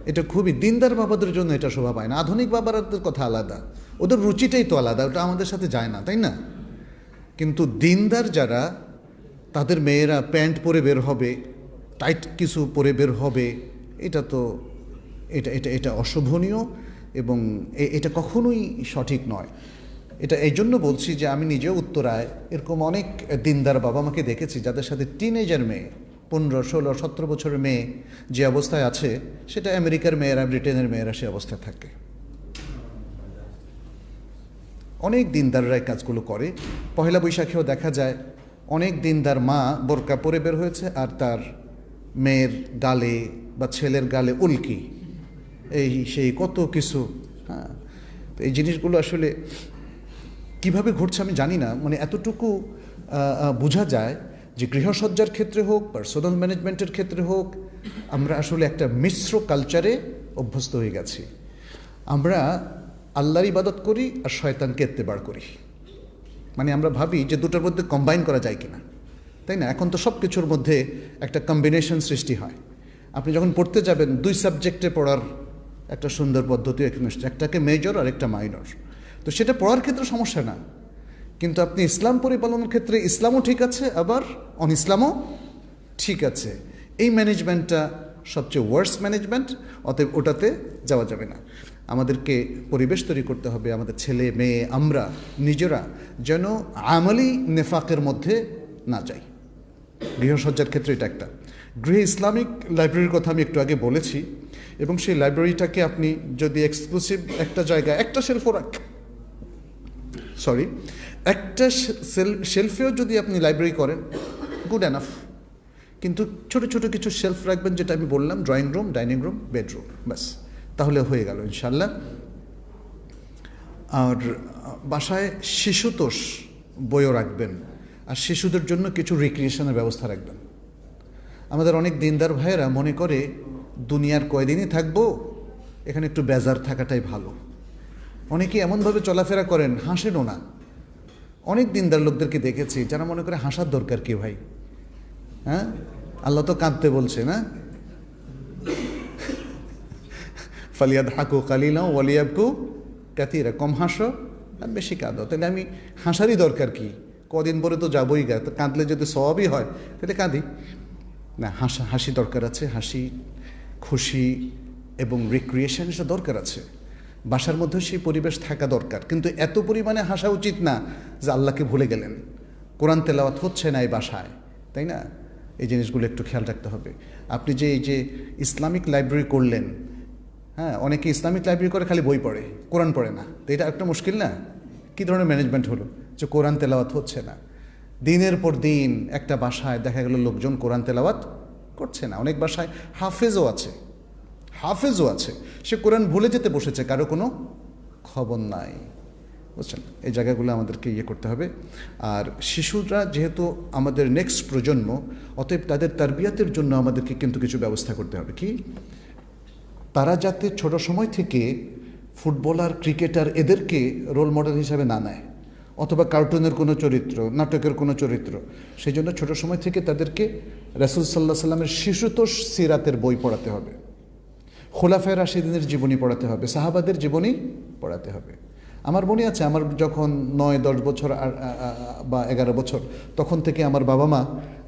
Speaker 1: এটা খুবই দিনদার বাবাদের জন্য এটা শোভা পায় না। আধুনিক বাবাদের কথা আলাদা, ওদের রুচিটাই তো আলাদা, ওটা আমাদের সাথে যায় না, তাই না? কিন্তু দিনদার যারা, তাদের মেয়েরা প্যান্ট পরে বের হবে, টাইট কিছু পরে বের হবে, এটা তো এটা এটা এটা অশোভনীয় এবং এটা কখনোই সঠিক নয়। এটা এই জন্য বলছি যে আমি নিজেও উত্তরায় এরকম অনেক দিনদার বাবা মাকে দেখেছি যাদের সাথে টিনেজার মেয়ে, 15, 16, 17 বছরের মেয়ে যে অবস্থায় আছে, সেটা আমেরিকার মেয়েরা, ব্রিটেনের মেয়েরা সে অবস্থায় থাকে। অনেক দিনদাররাই কাজগুলো করে। পহেলা বৈশাখেও দেখা যায় অনেক দিনদার মা বোরকা পরে বের হয়েছে, আর তার মেয়ের গালে বা ছেলের গালে উল্কি, এই সেই কত কিছু। হ্যাঁ, তো এই জিনিসগুলো আসলে কিভাবে ঘটছে আমি জানি না। মানে এতটুকু বোঝা যায় যে গৃহসজ্জার ক্ষেত্রে হোক, পার্সোনাল ম্যানেজমেন্টের ক্ষেত্রে হোক, আমরা আসলে একটা মিশ্র কালচারে অভ্যস্ত হয়ে গেছি। আমরা আল্লাহর ইবাদত করি আর শয়তানকে ইত্তেবা করি। মানে আমরা ভাবি যে দুটোর মধ্যে কম্বাইন করা যায় কিনা, তাই না? এখন তো সব কিছুর মধ্যে একটা কম্বিনেশন সৃষ্টি হয়। আপনি যখন পড়তে যাবেন, 2 সাবজেক্টে পড়ার একটা সুন্দর পদ্ধতি এখানে, একটাকে মেজর আর একটা মাইনর। তো সেটা পড়ার ক্ষেত্রে সমস্যা না, কিন্তু আপনি ইসলাম পরিপালনের ক্ষেত্রে ইসলামও ঠিক আছে, আবার অন ইসলামও ঠিক আছে। এই ম্যানেজমেন্টটা সবচেয়ে ওয়ার্স ম্যানেজমেন্ট, অতএব ওটাতে যাওয়া যাবে না। আমাদেরকে পরিবেশ তৈরি করতে হবে, আমাদের ছেলে মেয়ে, আমরা নিজেরা যেন আমলি নেফাকের মধ্যে না যাই। গৃহসজ্জার ক্ষেত্রে এটা একটা। গৃহে ইসলামিক লাইব্রেরির কথা আমি একটু আগে বলেছি, এবং সেই লাইব্রেরিটাকে আপনি যদি এক্সক্লুসিভ একটা জায়গায়, একটা একটা শেলফেও যদি আপনি লাইব্রেরি করেন, গুড এনাফ। কিন্তু ছোট ছোট কিছু শেলফ রাখবেন, যেটা আমি বললাম, drawing room, dining room, bedroom, ব্যাস, তাহলে হয়ে গেল ইনশাল্লাহ। আর বাসায় শিশুতোষ বইও রাখবেন, আর শিশুদের জন্য কিছু রিক্রিয়েশনের ব্যবস্থা রাখবেন। আমাদের অনেক দিনদার ভাইয়েরা মনে করে দুনিয়ার কয়দিনই থাকবো, এখানে একটু বেজার থাকাটাই ভালো। অনেকে এমনভাবে চলাফেরা করেন, হাসেনও না। অনেক দিনদার লোকদেরকে দেখেছি যারা মনে করে হাসার দরকার কি ভাই? হ্যাঁ, আল্লাহ তো কাঁদতে বলছে না, ফালিয়াদ হাকু কালিলা ওয়ালিয়াবকু কাতিরা, কম হাসো আর বেশি কাঁদো। তাহলে আমি হাসারই দরকার কি? কদিন পরে তো যাবোই গা, তো কাঁদলে যদি সওয়াবই হয় তাহলে কাঁদি না। হাসি দরকার আছে, হাসি, খুশি এবং রিক্রিয়েশন, এটা দরকার আছে। বাসার মধ্যে সেই পরিবেশ থাকা দরকার, কিন্তু এত পরিমাণে হাসা উচিত না যে আল্লাহকে ভুলে গেলেন। কোরআন তেলাওয়াত হচ্ছে না এই বাসায়, তাই না? এই জিনিসগুলো একটু খেয়াল রাখতে হবে। আপনি যে এই যে ইসলামিক লাইব্রেরি করলেন, হ্যাঁ, অনেকে ইসলামিক লাইব্রেরি করে খালি বই পড়ে, কোরআন পড়ে না। তো এটা একটা মুশকিল না? কী ধরনের ম্যানেজমেন্ট হলো যে কোরআন তেলাওয়াত হচ্ছে না? দিনের পর দিন একটা বাসায় দেখা গেল লোকজন কোরআন তেলাওয়াত করছে না। অনেক বাসায় হাফেজও আছে, সে কোরআন ভুলে যেতে বসেছে, কারো কোনো খবর নাই, বুঝছেন? এই জায়গাগুলো আমাদেরকে করতে হবে। আর শিশুরা যেহেতু আমাদের নেক্সট প্রজন্ম, অতএব তাদের তারবিয়াতের জন্য আমাদেরকে কিন্তু কিছু ব্যবস্থা করতে হবে। কি? তারা যাতে ছোট সময় থেকে ফুটবলার, ক্রিকেটার এদেরকে রোল মডেল হিসাবে না নেয়, অথবা কার্টুনের কোনো চরিত্র, নাটকের কোনো চরিত্র। সেই জন্য ছোট সময় থেকে তাদেরকে রাসূল সাল্লাল্লাহু আলাইহি সাল্লামের শিশুতোষ সিরাতের বই পড়াতে হবে, খোলাফায়ে রাশিদিনের জীবনী পড়াতে হবে, সাহাবাদের জীবনী পড়াতে হবে। আমার মনে আছে, আমার যখন 9-10 বছর বা 11 বছর, তখন থেকে আমার বাবা মা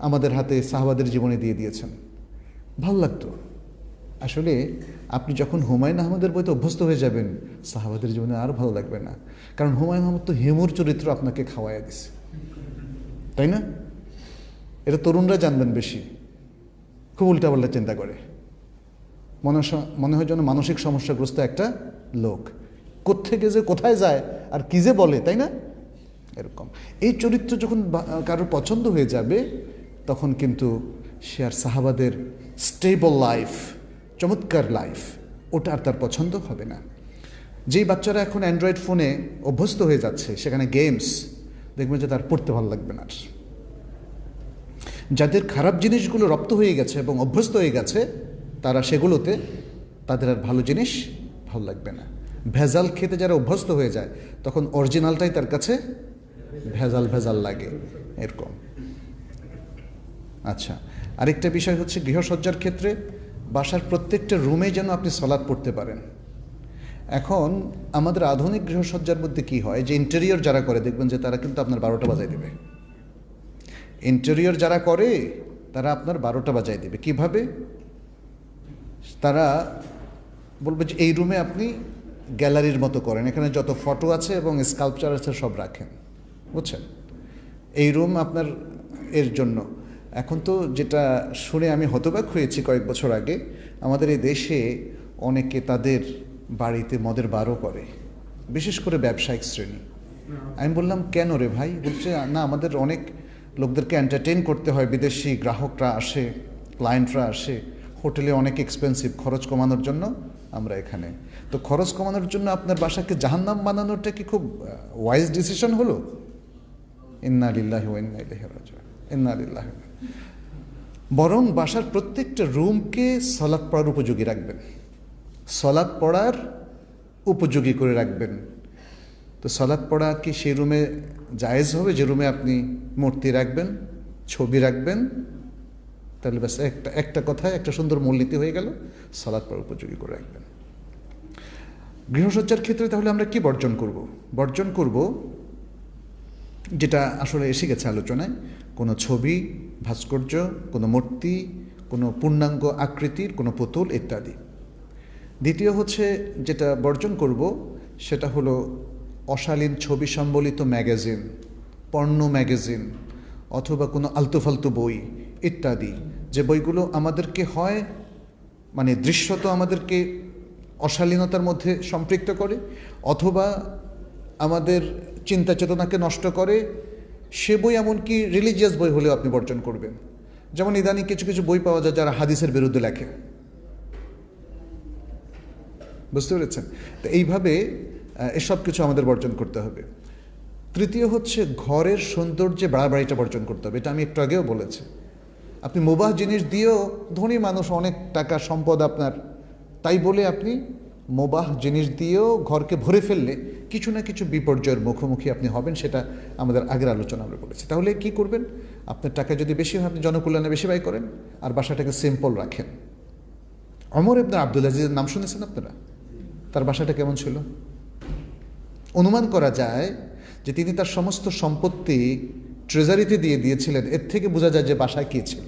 Speaker 1: আমাদের হাতে সাহাবাদের জীবনী দিয়ে দিয়েছেন। ভালো লাগতো। আসলে আপনি যখন হুমায়ুন আহমেদের বইতে অভ্যস্ত হয়ে যাবেন, সাহাবাদের জীবনে আর ভালো লাগবে না। কারণ হুমায়ুন আহমদ তো হিমুর চরিত্র আপনাকে খাওয়াইয়া দিছে, তাই না? এটা তরুণরা জানবেন বেশি, খুব উল্টাপাল্টা চিন্তা করে, মনে হয় যেন মানসিক সমস্যাগ্রস্ত একটা লোক, কোত্থেকে যে কোথায় যায় আর কি যে বলে, তাই না? এরকম এই চরিত্র যখন কারোর পছন্দ হয়ে যাবে, তখন কিন্তু সে আর সাহাবাদের স্টেবল লাইফ, চমৎকার লাইফ, ওটা আর তার পছন্দ হবে না। যেই বাচ্চারা এখন অ্যান্ড্রয়েড ফোনে অভ্যস্ত হয়ে যাচ্ছে, সেখানে গেমস, দেখবেন যে তার পড়তে ভালো লাগবে না। যাদের খারাপ জিনিসগুলো রপ্ত হয়ে গেছে এবং অভ্যস্ত হয়ে গেছে, তারা সেগুলোতে তাদের আর ভালো জিনিস ভালো লাগবে না। ভেজাল খেতে যারা অভ্যস্ত হয়ে যায়, তখন অরিজিনালটাই তার কাছে ভেজাল ভেজাল লাগে, এরকম। আচ্ছা, আরেকটা বিষয় হচ্ছে গৃহসজ্জার ক্ষেত্রে বাসার প্রত্যেকটা রুমে যেন আপনি সালাত পড়তে পারেন। এখন আমাদের আধুনিক গৃহসজ্জার মধ্যে কি হয়, যে ইন্টেরিয়র যারা করে, দেখবেন যে তারা কিন্তু আপনার 12টা বাজায় দেবে। ইন্টেরিয়র যারা করে তারা আপনার 12টা বাজায় দেবে। কিভাবে? তারা বলবে যে এই রুমে আপনি গ্যালারির মতো করেন, এখানে যত ফটো আছে এবং স্কাল্পচার আছে সব রাখেন, বুঝছেন? এই রুম আপনার এর জন্য। এখন তো যেটা শুনে আমি হতবাক হয়েছি, কয়েক বছর আগে আমাদের এই দেশে অনেকে তাদের বাড়িতে মদের বারও করে, বিশেষ করে ব্যবসায়িক শ্রেণী। আমি বললাম, কেন রে ভাই? বলছে, না, আমাদের অনেক লোকদেরকে এন্টারটেইন করতে হয়, বিদেশি গ্রাহকরা আসে, ক্লায়েন্টরা আসে, হোটেলে অনেক এক্সপেন্সিভ, খরচ কমানোর জন্য আমরা এখানে। তো খরচ কমানোর জন্য আপনার বাসাকে জাহান্নাম বানানোটা কি খুব ওয়াইজ ডিসিশন হলো? ইন্না লিল্লাহি ওয়া ইন্না ইলাইহি রাজিউন, ইন্না লিল্লাহি। বরং বাসার প্রত্যেকটা রুমকে সালাত পড়ার উপযোগী রাখবেন, সালাত পড়ার উপযোগী করে রাখবেন। তো সালাত পড়া কি সেই রুমে জায়েজ হবে যে রুমে আপনি মূর্তি রাখবেন, ছবি রাখবেন? তাহলে ব্যাস একটা কথায় একটা সুন্দর মূলনীতি হয়ে গেল, সালাত পড়ার উপযোগী করে রাখবেন। গৃহসজ্জার ক্ষেত্রে তাহলে আমরা কি বর্জন করব? বর্জন করব যেটা আসলে এসে গেছে আলোচনায়, কোনো ছবি, ভাস্কর্য, কোনো মূর্তি, কোনো পূর্ণাঙ্গ আকৃতির কোনো পুতুল ইত্যাদি। দ্বিতীয় হচ্ছে যেটা বর্জন করব, সেটা হলো অশালীন ছবি সম্বলিত ম্যাগাজিন, পর্নো ম্যাগাজিন, অথবা কোনো আলতু-ফালতু বই ইত্যাদি, যে বইগুলো আমাদেরকে হয় মানে দৃশ্যত আমাদেরকে অশালীনতার মধ্যে সম্পৃক্ত করে, অথবা আমাদের চিন্তা চেতনাকে নষ্ট করে। সে বই এমনকি রিলিজিয়াস বই হলেও আপনি বর্জন করবেন। যেমন ইদানিং কিছু কিছু বই পাওয়া যায় যারা হাদিসের বিরুদ্ধে লেখে, বুঝতে পেরেছেন? তো এইভাবে এসব কিছু আমাদের বর্জন করতে হবে। তৃতীয় হচ্ছে ঘরের সৌন্দর্যে বাড়াবাড়িটা বর্জন করতে হবে। এটা আমি একটু আগেও বলেছি। আপনি মুবাহ জিনিস দিয়েও, ধনী মানুষ, অনেক টাকা সম্পদ আপনার, তাই বলে আপনি মুবাহ জিনিস দিয়েও ঘরকে ভরে ফেললে কিছু না কিছু বিপর্যয়ের মুখোমুখি আপনি হবেন। সেটা আমাদের আগের আলোচনা আমরা বলেছি। তাহলে কি করবেন? আপনার টাকা যদি বেশি হয়, আপনি জনকল্যাণে বেশি ব্যয় করেন আর বাসাটাকে সিম্পল রাখেন। ওমর ইবনে আব্দুল আজিজের নাম শুনেছেন আপনারা? তার বাসাটা কেমন ছিল? অনুমান করা যায় যে তিনি তার সমস্ত সম্পত্তি ট্রেজারিতে দিয়ে দিয়েছিলেন। এর থেকে বোঝা যায় যে বাসায় কে ছিল।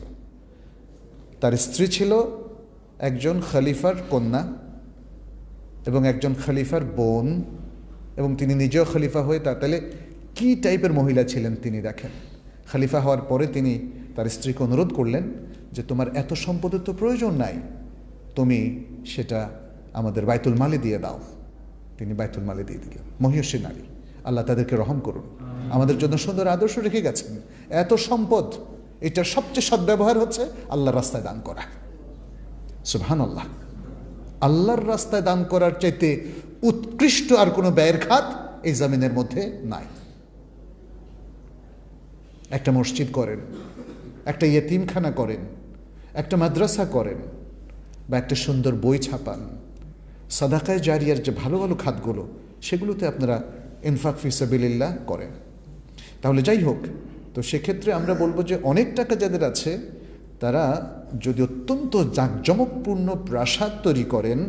Speaker 1: তার স্ত্রী ছিল একজন খলিফার কন্যা এবং একজন খলিফার বোন, এবং তিনি নিজেও খলিফা হয়ে তাহলে কি টাইপের মহিলা ছিলেন তিনি দেখেন। খলিফা হওয়ার পরে তিনি তার স্ত্রীকে অনুরোধ করলেন যে তোমার এত সম্পদের তো প্রয়োজন নাই, তুমি সেটা আমাদের বাইতুল মালে দিয়ে দাও। তিনি বাইতুল মালে দিয়ে দিলেন। মহিষী নারী, আল্লাহ তাদেরকে রহম করুন, আমাদের জন্য সুন্দর আদর্শ রেখে গেছেন। এত সম্পদ, এটার সবচেয়ে সদ্ব্যবহার হচ্ছে আল্লাহর রাস্তায় দান করা। সুবহানাল্লাহ। আল্লাহর রাস্তায় দান করার চাইতে উৎকৃষ্ট আর কোনো ব্যয়ের খাত এই জমিনের মধ্যে নাই। একটা মসজিদ করেন, একটা ইয়েতিমখানা করেন, একটা মাদ্রাসা করেন, বা একটা সুন্দর বই ছাপান। সাদাকায়ে জারিয়ার যে ভালো ভালো খাতগুলো, সেগুলোতে আপনারা ইনফাক ফি সাবিলিল্লাহ করেন। তাহলে যাই হোক, তো সেক্ষেত্রে আমরা বলবো যে অনেক টাকা যাদের আছে তারা যদি অত্যন্ত জাঁকজমকপূর্ণ প্রাসাদ তৈরি করেন,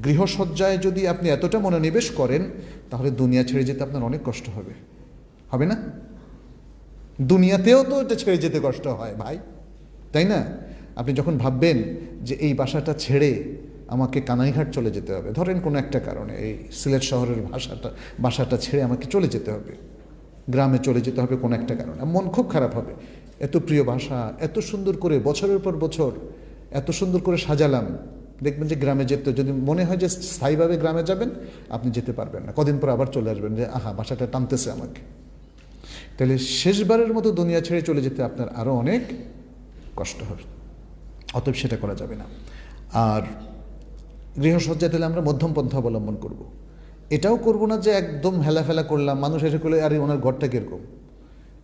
Speaker 1: গৃহসজ্জায় যদি আপনি এতটা মনোনিবেশ করেন, তাহলে দুনিয়া ছেড়ে যেতে আপনার অনেক কষ্ট হবে, হবে না? দুনিয়াতেও তো এটা ছেড়ে যেতে কষ্ট হয় ভাই, তাই না? আপনি যখন ভাববেন যে এই বাসাটা ছেড়ে আমাকে কানাইঘাট চলে যেতে হবে, ধরেন কোনো একটা কারণে এই সিলেট শহরের বাসাটা ছেড়ে আমাকে চলে যেতে হবে, গ্রামে চলে যেতে হবে কোনো একটা কারণে, মন খুব খারাপ হবে। এত প্রিয় ভাষা, এত সুন্দর করে বছরের পর বছর এত সুন্দর করে সাজালাম, দেখবেন যে গ্রামে যেতে যদি মনে হয় যে স্থায়ীভাবে গ্রামে যাবেন, আপনি যেতে পারবেন না, কদিন পর আবার চলে আসবেন যে আহা বাসাটা টানতেছে আমাকে। তাহলে শেষবারের মতো দুনিয়া ছেড়ে চলে যেতে আপনার আরও অনেক কষ্ট হবে, অতএব সেটা করা যাবে না। আর গৃহসজ্জায় তাহলে আমরা মধ্যম পন্থা অবলম্বন করব। এটাও করব না যে একদম হেলাফেলা করলাম, মানুষ এসে করলে আরে ওনার ঘরটা কীরকম।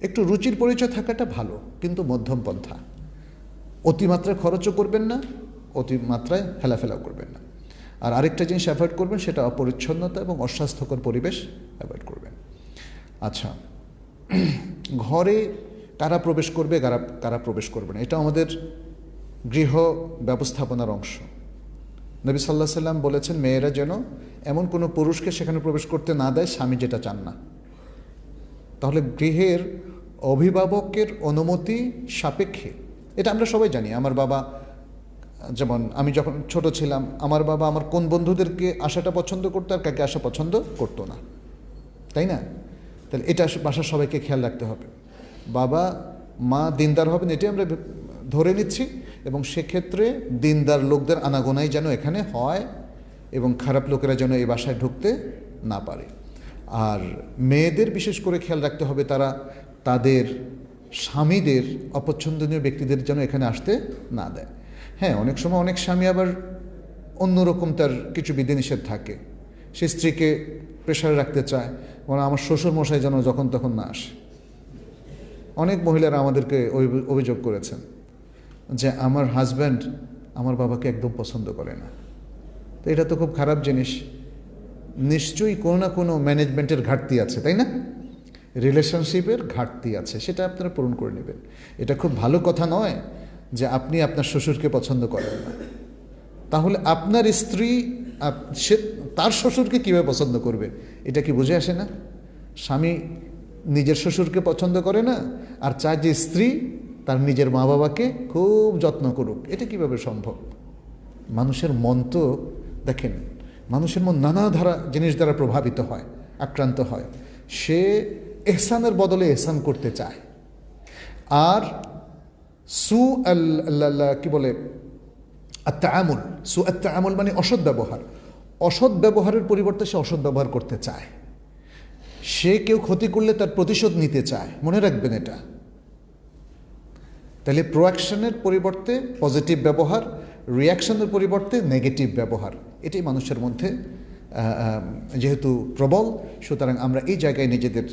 Speaker 1: একটু রুচির পরিচয় থাকাটা ভালো, কিন্তু মধ্যম পন্থা। অতিমাত্রায় খরচও করবেন না, অতিমাত্রায় হেলাফেলাও করবেন না। আর আরেকটা জিনিস অ্যাভয়েড করবেন, সেটা অপরিচ্ছন্নতা এবং অস্বাস্থ্যকর পরিবেশ অ্যাভয়েড করবেন। আচ্ছা, ঘরে কারা প্রবেশ করবে, কারা প্রবেশ করবে না, এটা আমাদের গৃহ ব্যবস্থাপনার অংশ। নবী সাল্লাল্লাহু আলাইহি সাল্লাম বলেছেন, মেয়েরা যেন এমন কোনো পুরুষকে সেখানে প্রবেশ করতে না দেয় স্বামী যেটা চান না। তাহলে গৃহের অভিভাবকের অনুমতি সাপেক্ষে, এটা আমরা সবাই জানি। আমার বাবা, যেমন আমি যখন ছোট ছিলাম, আমার বাবা আমার কোন বন্ধুদেরকে আসাটা পছন্দ করতো আর কাকে আসা পছন্দ করতো না, তাই না? তাহলে এটা বাসার সবাইকে খেয়াল রাখতে হবে। বাবা মা দিনদার হবেন এটাই আমরা ধরে নিচ্ছি, এবং সেক্ষেত্রে দিনদার লোকদের আনাগোনাই যেন এখানে হয় এবং খারাপ লোকেরা যেন এই বাসায় ঢুকতে না পারে। আর মেয়েদের বিশেষ করে খেয়াল রাখতে হবে তারা তাদের স্বামীদের অপছন্দনীয় ব্যক্তিদের যেন এখানে আসতে না দেয়। হ্যাঁ, অনেক সময় অনেক স্বামী আবার অন্যরকম তার কিছু বিধিনিষেধ থাকে, সে স্ত্রীকে প্রেশারে রাখতে চায়, মানে আমার শ্বশুর মশাই যেন যখন তখন না আসে। অনেক মহিলারা আমাদেরকে অভিযোগ করেছেন যে আমার হাজব্যান্ড আমার বাবাকে একদম পছন্দ করে না। তো এটা তো খুব খারাপ জিনিস, নিশ্চয়ই কোনো না কোনো ম্যানেজমেন্টের ঘাটতি আছে, তাই না? রিলেশনশিপের ঘাটতি আছে, সেটা আপনারা পূরণ করে নেবেন। এটা খুব ভালো কথা নয় যে আপনি আপনার শ্বশুরকে পছন্দ করেন না, তাহলে আপনার স্ত্রী সে তার শ্বশুরকে কীভাবে পছন্দ করবে, এটা কি বুঝে আসে না? স্বামী নিজের শ্বশুরকে পছন্দ করে না আর চায় যে স্ত্রী তার নিজের মা বাবাকে খুব যত্ন করুক, এটা কিভাবে সম্ভব? মানুষের মন তো দেখেন, মানুষের মন নানা জিনিস দ্বারা প্রভাবিত হয়, আক্রান্ত হয়। সে এহসানের বদলে এহসান করতে চায়, আর কি বলে আত্তাআমুল, আত্তাআমুল মানে অসৎ ব্যবহার, অসৎ ব্যবহারের পরিবর্তে সে অসৎ ব্যবহার করতে চায়। সে কেউ ক্ষতি করলে তার প্রতিশোধ নিতে চায়, মনে রাখবেন এটা। তাহলে প্রোঅ্যাকশনের পরিবর্তে পজিটিভ ব্যবহার, রিয়াকশনের পরিবর্তে নেগেটিভ ব্যবহার, এটাই মানুষের মধ্যে যেহেতু প্রবল, সুতরাং আমরা এই জায়গায় নিজেদের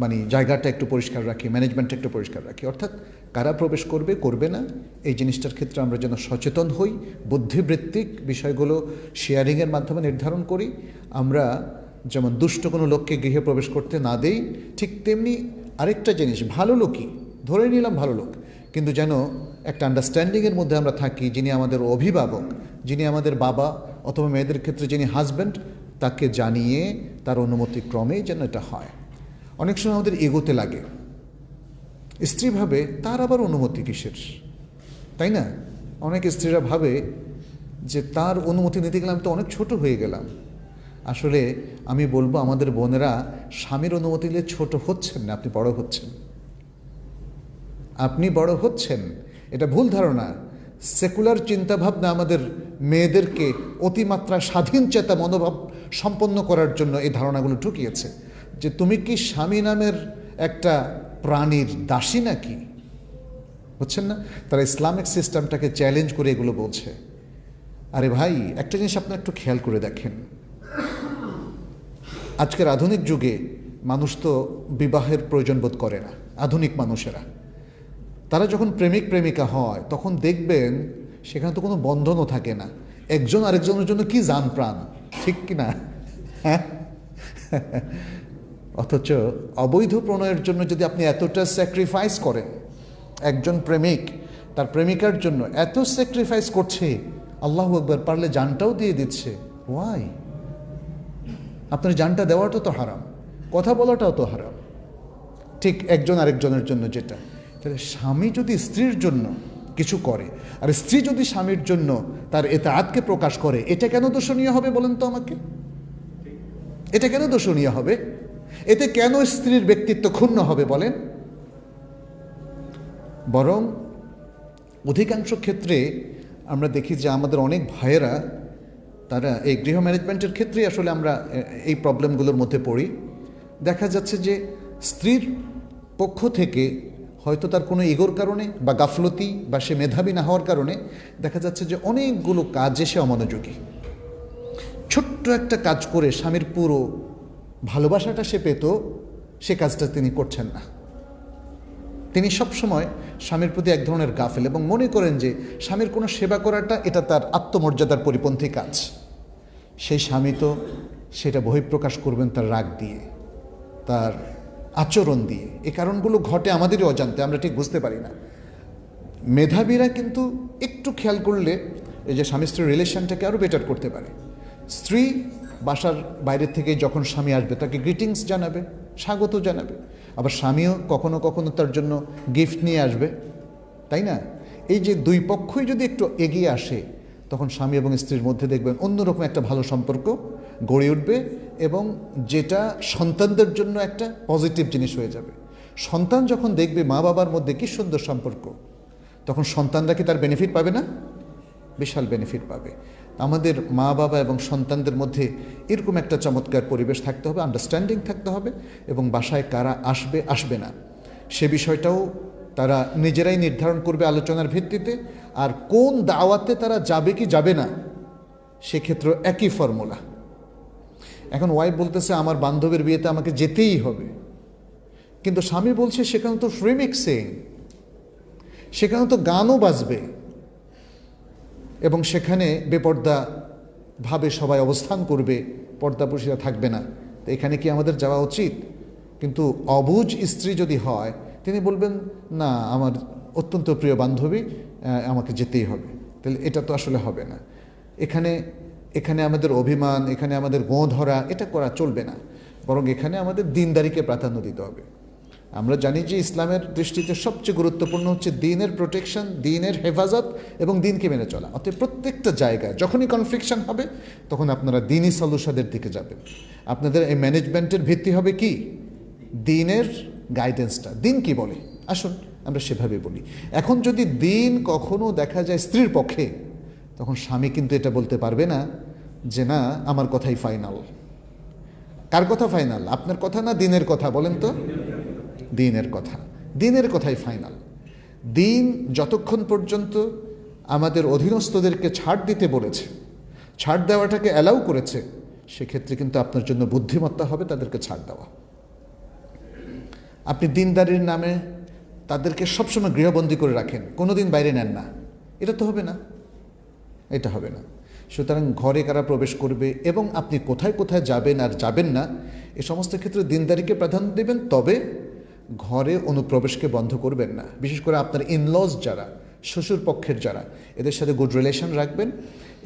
Speaker 1: মানে জায়গাটা একটু পরিষ্কার রাখি, ম্যানেজমেন্টটা একটু পরিষ্কার রাখি। অর্থাৎ কারা প্রবেশ করবে করবে না এই জিনিসটার ক্ষেত্রে আমরা যেন সচেতন হই, বুদ্ধিবৃত্তিক বিষয়গুলো শেয়ারিংয়ের মাধ্যমে নির্ধারণ করি। আমরা যেমন দুষ্ট কোনো লোককে গৃহে প্রবেশ করতে না দেই, ঠিক তেমনি আরেকটা জিনিস, ভালো লোকই ধরে নিলাম ভালো লোক, কিন্তু যেন একটা আন্ডারস্ট্যান্ডিংয়ের মধ্যে আমরা থাকি, যিনি আমাদের অভিভাবক, যিনি আমাদের বাবা, অথবা মেয়েদের ক্ষেত্রে যিনি হাজব্যান্ড, তাকে জানিয়ে তার অনুমতি ক্রমেই যেন এটা হয়। অনেক সময় আমাদের এগোতে লাগে, স্ত্রী ভাবে তার আবার অনুমতি কিসের, তাই না? অনেক স্ত্রীরা ভাবে যে তার অনুমতি নিতে গেলে আমি তো অনেক ছোট হয়ে গেলাম। আসলে আমি বলবো আমাদের বোনেরা স্বামীর অনুমতি নিলে ছোট হচ্ছেন না, আপনি বড় হচ্ছেন, আপনি বড় হচ্ছেন। এটা ভুল ধারণা। সেকুলার চিন্তাভাবনা আমাদের মেয়েদেরকে অতিমাত্রা স্বাধীন চেতা মনোভাব সম্পন্ন করার জন্য এই ধারণাগুলো ঢুকিয়েছে যে তুমি কি স্বামী নামের একটা প্রাণীর দাসী নাকি, বুঝছেন না? তারা ইসলামিক সিস্টেমটাকে চ্যালেঞ্জ করে এগুলো বলছে। আরে ভাই, একটা জিনিস আপনারা একটু খেয়াল করে দেখেন, আজকের আধুনিক যুগে মানুষ তো বিবাহের প্রয়োজন বোধ করে না। আধুনিক মানুষেরা তারা যখন প্রেমিক প্রেমিকা হয় তখন দেখবেন সেখানে তো কোনো বন্ধনও থাকে না, একজন আরেকজনের জন্য কি জান প্রাণ, ঠিক কি না? হ্যাঁ, অথচ অবৈধ প্রণয়ের জন্য যদি আপনি এতটা স্যাক্রিফাইস করেন, একজন প্রেমিক তার প্রেমিকার জন্য এত স্যাক্রিফাইস করছে, আল্লাহু আকবার, পারলে জানটাও দিয়ে দিচ্ছে, ওয়াই? আপনার জানটা দেওয়াটা তো হারাম, কথা বলাটাও তো হারাম। ঠিক একজন আরেকজনের জন্য যেটা, তাহলে স্বামী যদি স্ত্রীর জন্য কিছু করে আর স্ত্রী যদি স্বামীর জন্য তার ইতাআতকে প্রকাশ করে, এটা কেন দোষণীয় হবে বলেন তো আমাকে? এটা কেন দোষণীয় হবে? এতে কেন স্ত্রীর ব্যক্তিত্ব ক্ষুণ্ণ হবে বলেন? বরং অধিকাংশ ক্ষেত্রে আমরা দেখি যে আমাদের অনেক ভাইয়েরা, তারা এই গৃহ ম্যানেজমেন্টের ক্ষেত্রে আসলে আমরা এই প্রবলেমগুলোর মধ্যে পড়ি। দেখা যাচ্ছে যে স্ত্রীর পক্ষ থেকে হয়তো তার কোনো ইগোর কারণে বা গাফলতি বা সে মেধাবী না হওয়ার কারণে দেখা যাচ্ছে যে অনেকগুলো কাজে সে অমনোযোগী। ছোট্ট একটা কাজ করে স্বামীর পুরো ভালোবাসাটা সে পেত, সে কাজটা তিনি করছেন না। তিনি সবসময় স্বামীর প্রতি এক ধরনের গাফেল এবং মনে করেন যে স্বামীর কোনো সেবা করাটা এটা তার আত্মমর্যাদার পরিপন্থী কাজ। সেই স্বামী তো সেটা বহিঃপ্রকাশ করবেন তার রাগ দিয়ে, তার আচরণ দিয়ে। এই কারণগুলো ঘটে আমাদেরই অজান্তে, আমরা ঠিক বুঝতে পারি না। মেধাবীরা কিন্তু একটু খেয়াল করলে এই যে স্বামী স্ত্রীর রিলেশনটাকে আরও বেটার করতে পারে। স্ত্রী বাসার বাইরের থেকে যখন স্বামী আসবে তাকে গ্রিটিংস জানাবে, স্বাগত জানাবে। আবার স্বামীও কখনো কখনো তার জন্য গিফট নিয়ে আসবে, তাই না? এই যে দুই পক্ষই যদি একটু এগিয়ে আসে, তখন স্বামী এবং স্ত্রীর মধ্যে দেখবেন অন্যরকম একটা ভালো সম্পর্ক গড়ে উঠবে এবং যেটা সন্তানদের জন্য একটা পজিটিভ জিনিস হয়ে যাবে। সন্তান যখন দেখবে মা বাবার মধ্যে কী সুন্দর সম্পর্ক, তখন সন্তানরা কি তার বেনিফিট পাবে না? বিশাল বেনিফিট পাবে। আমাদের মা বাবা এবং সন্তানদের মধ্যে এরকম একটা চমৎকার পরিবেশ থাকতে হবে, আন্ডারস্ট্যান্ডিং থাকতে হবে, এবং বাসায় কারা আসবে আসবে না সে বিষয়টাও তারা নিজেরাই নির্ধারণ করবে আলোচনার ভিত্তিতে। আর কোন দাওয়াতে তারা যাবে কি যাবে না সেক্ষেত্রে একই ফর্মুলা। এখন ওয়াইফ বলতেছে আমার বান্ধবীর বিয়েতে আমাকে যেতেই হবে, কিন্তু স্বামী বলছে সেখানে তো ফ্রি মিক্সিং, সেখানে তো গানও বাজবে এবং সেখানে বেপর্দা ভাবে সবাই অবস্থান করবে, পর্দাপর্শীরা থাকবে না। তো এখানে কি আমাদের যাওয়া উচিত? কিন্তু অবুঝ স্ত্রী যদি হয়, তিনি বলবেন না আমার অত্যন্ত প্রিয় বান্ধবী, আমাকে যেতেই হবে। তাহলে এটা তো আসলে হবে না। এখানে এখানে আমাদের অভিমান, এখানে আমাদের গোঁ ধরা, এটা করা চলবে না। বরং এখানে আমাদের দিনদারিকে প্রাধান্য দিতে হবে। আমরা জানি যে ইসলামের দৃষ্টিতে সবচেয়ে গুরুত্বপূর্ণ হচ্ছে দিনের প্রোটেকশন, দিনের হেফাজত এবং দিনকে মেনে চলা। অতএব প্রত্যেকটা জায়গায় যখনই কনফ্লিকশন হবে তখন আপনারা দিনই সলিউশনের দিকে যাবেন। আপনাদের এই ম্যানেজমেন্টের ভিত্তি হবে কি? দিনের গাইডেন্সটা। দিন কি বলে আসুন আমরা সেভাবে বলি। এখন যদি দিন কখনো দেখা যায় স্ত্রীর পক্ষে, তখন স্বামী কিন্তু এটা বলতে পারবে না যে না আমার কথাই ফাইনাল। কার কথা ফাইনাল? আপনার কথা না দিনের কথা? বলেন তো। দিনের কথা, দিনের কথাই ফাইনাল। দিন যতক্ষণ পর্যন্ত আমাদের অধীনস্থদেরকে ছাড় দিতে বলেছে, ছাড় দেওয়াটাকে অ্যালাউ করেছে, সেক্ষেত্রে কিন্তু আপনার জন্য বুদ্ধিমত্তা হবে তাদেরকে ছাড় দেওয়া। আপনি দিনদারির নামে তাদেরকে সবসময় গৃহবন্দী করে রাখেন, কোনোদিন বাইরে নেন না, এটা তো হবে না, এটা হবে না। সুতরাং ঘরে কারা প্রবেশ করবে এবং আপনি কোথায় কোথায় যাবেন আর যাবেন না, এ সমস্ত ক্ষেত্রে দিনদারিকে প্রাধান্য দেবেন। তবে ঘরে অনুপ্রবেশকে বন্ধ করবেন না। বিশেষ করে আপনার ইনলজ যারা, শ্বশুর পক্ষের যারা, এদের সাথে গুড রিলেশন রাখবেন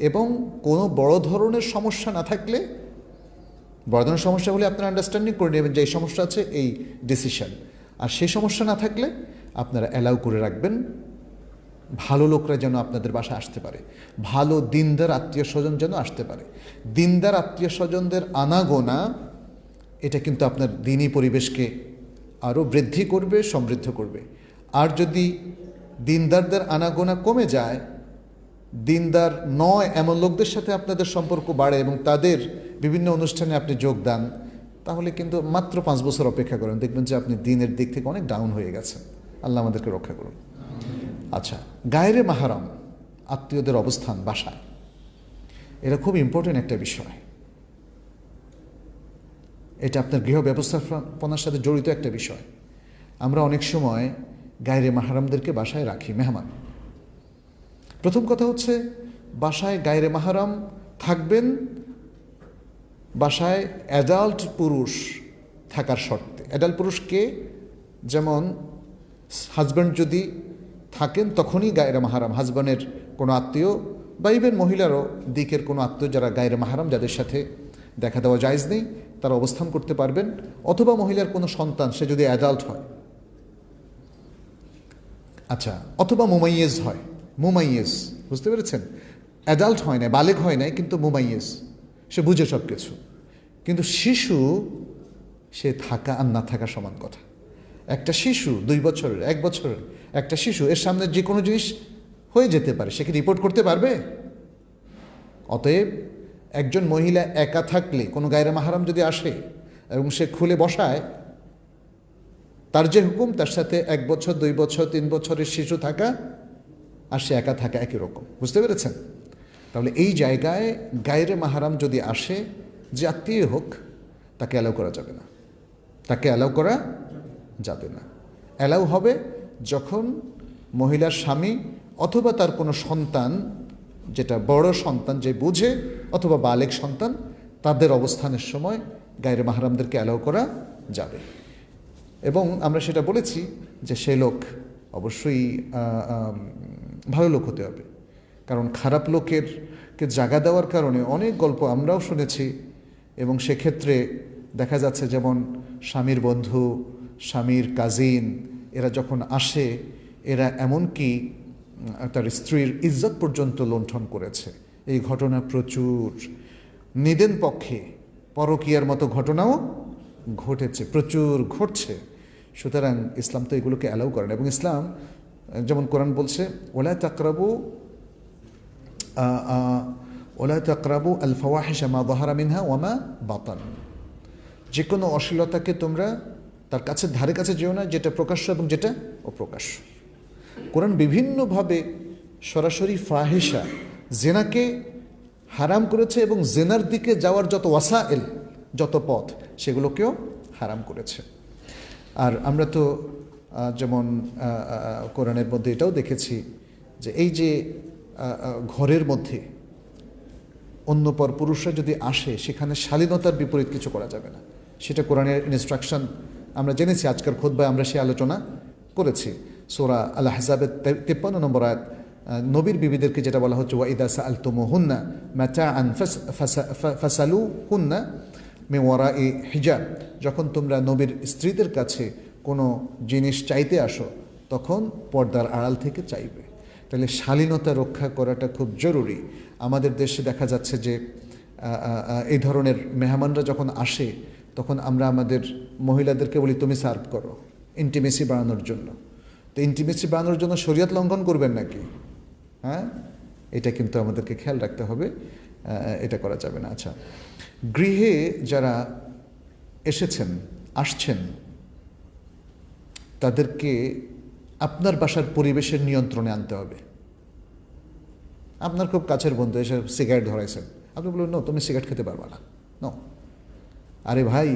Speaker 1: এবং কোনো বড় ধরনের সমস্যা না থাকলে, বড় ধরনের সমস্যা হলে আপনারা আন্ডারস্ট্যান্ডিং করে নেবেন যে এই সমস্যা আছে, এই ডিসিশন। আর সেই সমস্যা না থাকলে আপনারা অ্যালাউ করে রাখবেন ভালো লোকরা যেন আপনাদের বাসায় আসতে পারে, ভালো দিনদার আত্মীয় স্বজন যেন আসতে পারে। দিনদার আত্মীয় স্বজনদের আনাগোনা এটা কিন্তু আপনার দিনী পরিবেশকে আরও বৃদ্ধি করবে, সমৃদ্ধ করবে। আর যদি দিনদারদের আনাগোনা কমে যায়, দিনদার নয় এমন লোকদের সাথে আপনাদের সম্পর্ক বাড়ে এবং তাদের বিভিন্ন অনুষ্ঠানে আপনি যোগ দেন, তাহলে কিন্তু মাত্র 5 বছর অপেক্ষা করেন, দেখবেন যে আপনি দিনের দিক থেকে অনেক ডাউন হয়ে গেছেন। আল্লাহ আমাদেরকে রক্ষা করুন। আচ্ছা, গায়রে মাহারাম আত্মীয়দের অবস্থান বাসায়, এটা খুব ইম্পর্টেন্ট একটা বিষয়। এটা আপনার গৃহ ব্যবস্থাপনার সাথে জড়িত একটা বিষয়। আমরা অনেক সময় গায়রে মাহারামদেরকে বাসায় রাখি, মেহমান। প্রথম কথা হচ্ছে বাসায় গায়রে মাহারাম থাকবেন, বাসায় অ্যাডাল্ট পুরুষ থাকার শর্তে। অ্যাডাল্ট পুরুষকে যেমন হাজব্যান্ড যদি থাকেন তখনই গায়রে মাহারাম, হাজব্যান্ডের কোনো আত্মীয় বা ইভেন মহিলারও দিকের কোনো আত্মীয় যারা গায়রে মাহারাম, যাদের সাথে দেখা দেওয়া জায়েজ নেই, তারা অবস্থান করতে পারবেন। অথবা মহিলার কোনো সন্তান, সে যদি অ্যাডাল্ট হয়, আচ্ছা, অথবা মুমাইয়েজ হয়, মুমাইয়েজ, বুঝতে পেরেছেন? অ্যাডাল্ট হয় না, বালেগ হয় নাই, কিন্তু মুমাইয়েজ, সে বুঝে সব কিছু। কিন্তু শিশু, সে থাকা আর না থাকা সমান কথা। একটা শিশু 2 বছরের, 1 বছরের একটা শিশু, এর সামনে যে কোনো জিনিস হয়ে যেতে পারে, সে কি রিপোর্ট করতে পারবে? অতএব একজন মহিলা একা থাকলে, কোনো গায়রে মাহারাম যদি আসে এবং সে খুলে বসায়, তার যে হুকুম, তার সাথে 1 বছর, 2 বছর, 3 বছরের শিশু থাকা আর সে একা থাকা একই রকম, বুঝতে পেরেছেন? তাহলে এই জায়গায় গায়রে মাহারাম যদি আসে, যে আত্মীয় হোক, তাকে অ্যালাউ করা যাবে না, তাকে অ্যালাউ করা যাবে না। অ্যালাউ হবে যখন মহিলার স্বামী অথবা তার কোনো সন্তান, যেটা বড় সন্তান যে বুঝে, অথবা বালেগ সন্তান, তাদের অবস্থানের সময় গায়রে মাহারামদেরকে অ্যালাউ করা যাবে। এবং আমরা সেটা বলেছি যে সে লোক অবশ্যই ভালো লোক হতে হবে, কারণ খারাপ লোকেরকে জায়গা দেওয়ার কারণে অনেক গল্প আমরাও শুনেছি। এবং সেক্ষেত্রে দেখা যাচ্ছে যেমন স্বামীর বন্ধু, স্বামীর কাজিন, এরা যখন আসে, এরা এমনকি তার স্ত্রীর ইজ্জত পর্যন্ত লুণ্ঠন করেছে। এই ঘটনা প্রচুর, নিদেন পক্ষে পরকীয়ার মতো ঘটনাও ঘটেছে, প্রচুর ঘটছে। সুতরাং ইসলাম তো এগুলোকে অ্যালাউ করে না। এবং ইসলাম, যেমন কোরআন বলছে, ওলা তাকরাবু আল ফাওয়াহিশা মা যাহারা মিনহা ওয়া মা বাতান, যে কোনো অশ্লীলতাকে তোমরা তার কাছে ধারে কাছে যেও না, যেটা প্রকাশ্য এবং যেটা অপ্রকাশ্য। কোরআন বিভিন্নভাবে সরাসরি ফাহিশা, জেনাকে হারাম করেছে, এবং জেনার দিকে যাওয়ার যত ওয়াসাইল, যত পথ, সেগুলোকেও হারাম করেছে। আর আমরা তো যেমন কোরআনের মধ্যে এটাও দেখেছি যে এই যে ঘরের মধ্যে অন্য পর পুরুষরা যদি আসে, সেখানে শালীনতার বিপরীত কিছু করা যাবে না, সেটা কোরআনের ইনস্ট্রাকশন আমরা জেনেছি। আজকের খুতবায় আমরা সে আলোচনা করেছি। সূরা আল আহজাবের 53 নম্বর আয়াত, নবীর বিবিদেরকে যেটা বলা হচ্ছে, ওয়াইদা সাআলতুমুহুন্না মাতাআন ফাসালুহুন্না মিন ওয়ারাই হিজাব, যখন তোমরা নবীর স্ত্রীদের কাছে কোনো জিনিস চাইতে আসো, তখন পর্দার আড়াল থেকে চাইবে। তাহলে শালীনতা রক্ষা করাটা খুব জরুরি। আমাদের দেশে দেখা যাচ্ছে যে এই ধরনের মেহমানরা যখন আসে, তখন আমরা আমাদের মহিলাদেরকে বলি, তুমি সার্ভ করো, ইন্টিমেসি বাড়ানোর জন্য। তো ইন্টিমেসি বাড়ানোর জন্য শরীয়ত লঙ্ঘন করবেন নাকি? হ্যাঁ, এটা কিন্তু আমাদেরকে খেয়াল রাখতে হবে, এটা করা যাবে না। আচ্ছা, গৃহে যারা আসছেন, তাদেরকে আপনার বাসার পরিবেশের নিয়ন্ত্রণে আনতে হবে। আপনার খুব কাছের বন্ধু এসে সিগারেট ধরাইছেন, আপনি বলবেন, নো, তুমি সিগারেট খেতে পারবা না, নো। আরে ভাই,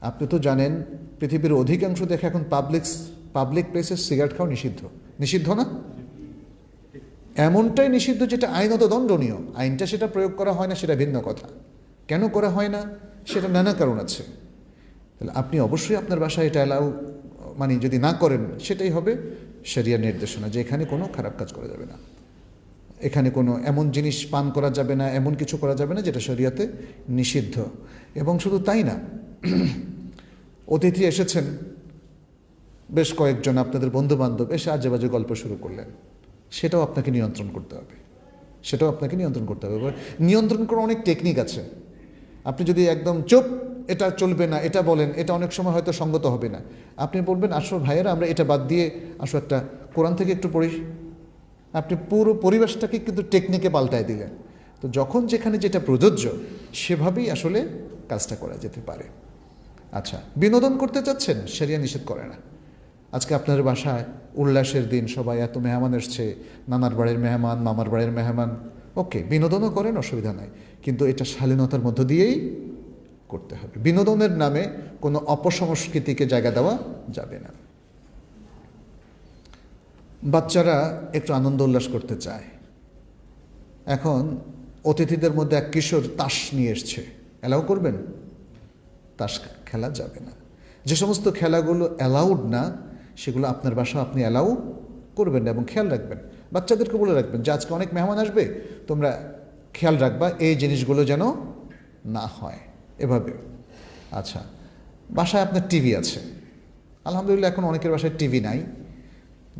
Speaker 1: আপনি তো জানেন পৃথিবীর অধিকাংশ দেখে এখন পাবলিক প্লেসে সিগারেট খাওয়া নিষিদ্ধ না? এমনটাই নিষিদ্ধ যেটা আইনত দণ্ডনীয়। আইনটা সেটা প্রয়োগ করা হয় না, সেটা ভিন্ন কথা। কেন করা হয় না, সেটা নানা কারণ আছে। তাহলে আপনি অবশ্যই আপনার বাসায় এটা অ্যালাউ, মানে যদি না করেন, সেটাই হবে শরিয়ার নির্দেশনা, যে এখানে কোনো খারাপ কাজ করা যাবে না, এখানে কোনো এমন জিনিস পান করা যাবে না, এমন কিছু করা যাবে না যেটা শরিয়াতে নিষিদ্ধ। এবং শুধু তাই না, অতিথি এসেছেন বেশ কয়েকজন, আপনাদের বন্ধুবান্ধব এসে আজে বাজে গল্প শুরু করলেন, সেটাও আপনাকে নিয়ন্ত্রণ করতে হবে। নিয়ন্ত্রণ করার অনেক টেকনিক আছে। আপনি যদি একদম চুপ, এটা চলবে না, এটা বলেন, এটা অনেক সময় হয়তো সঙ্গত হবে না, আপনি বলবেন, আসো ভাইয়েরা, আমরা এটা বাদ দিয়ে আসো একটা কোরআন থেকে একটু পড়ি। আপনি পুরো পরিবেশটাকে কিন্তু টেকনিকে পাল্টায় দিলেন। তো যখন যেখানে যেটা প্রযোজ্য, সেভাবেই আসলে কাজটা করা যেতে পারে। আচ্ছা, বিনোদন করতে চাচ্ছেন, শরিয়া নিষেধ করে না। আজকে আপনার বাসায় উল্লাসের দিন, সবাই এত মেহমান এসছে, নানার বাড়ির মেহমান, মামার বাড়ির মেহমান, ওকে, বিনোদনও করেন, অসুবিধা নাই, কিন্তু এটা শালীনতার মধ্য দিয়েই করতে হবে। বিনোদনের নামে কোনো অপসংস্কৃতিকে জায়গা দেওয়া যাবে না। বাচ্চারা একটু আনন্দ উল্লাস করতে চায়। এখন অতিথিদের মধ্যে এক কিশোর তাস নিয়ে এসছে, অ্যালাউ করবেন? তাস খেলা যাবে না। যে সমস্ত খেলাগুলো অ্যালাউড না সেগুলো আপনার বাসা আপনি অ্যালাউ করবেন না এবং খেয়াল রাখবেন। বাচ্চাদেরকে বলে রাখবেন যে আজকে অনেক মেহমান আসবে, তোমরা খেয়াল রাখবা এই জিনিসগুলো যেন না হয় এভাবে। আচ্ছা, বাসায় আপনার টিভি আছে, আলহামদুলিল্লাহ এখন অনেকের বাসায় টিভি নাই।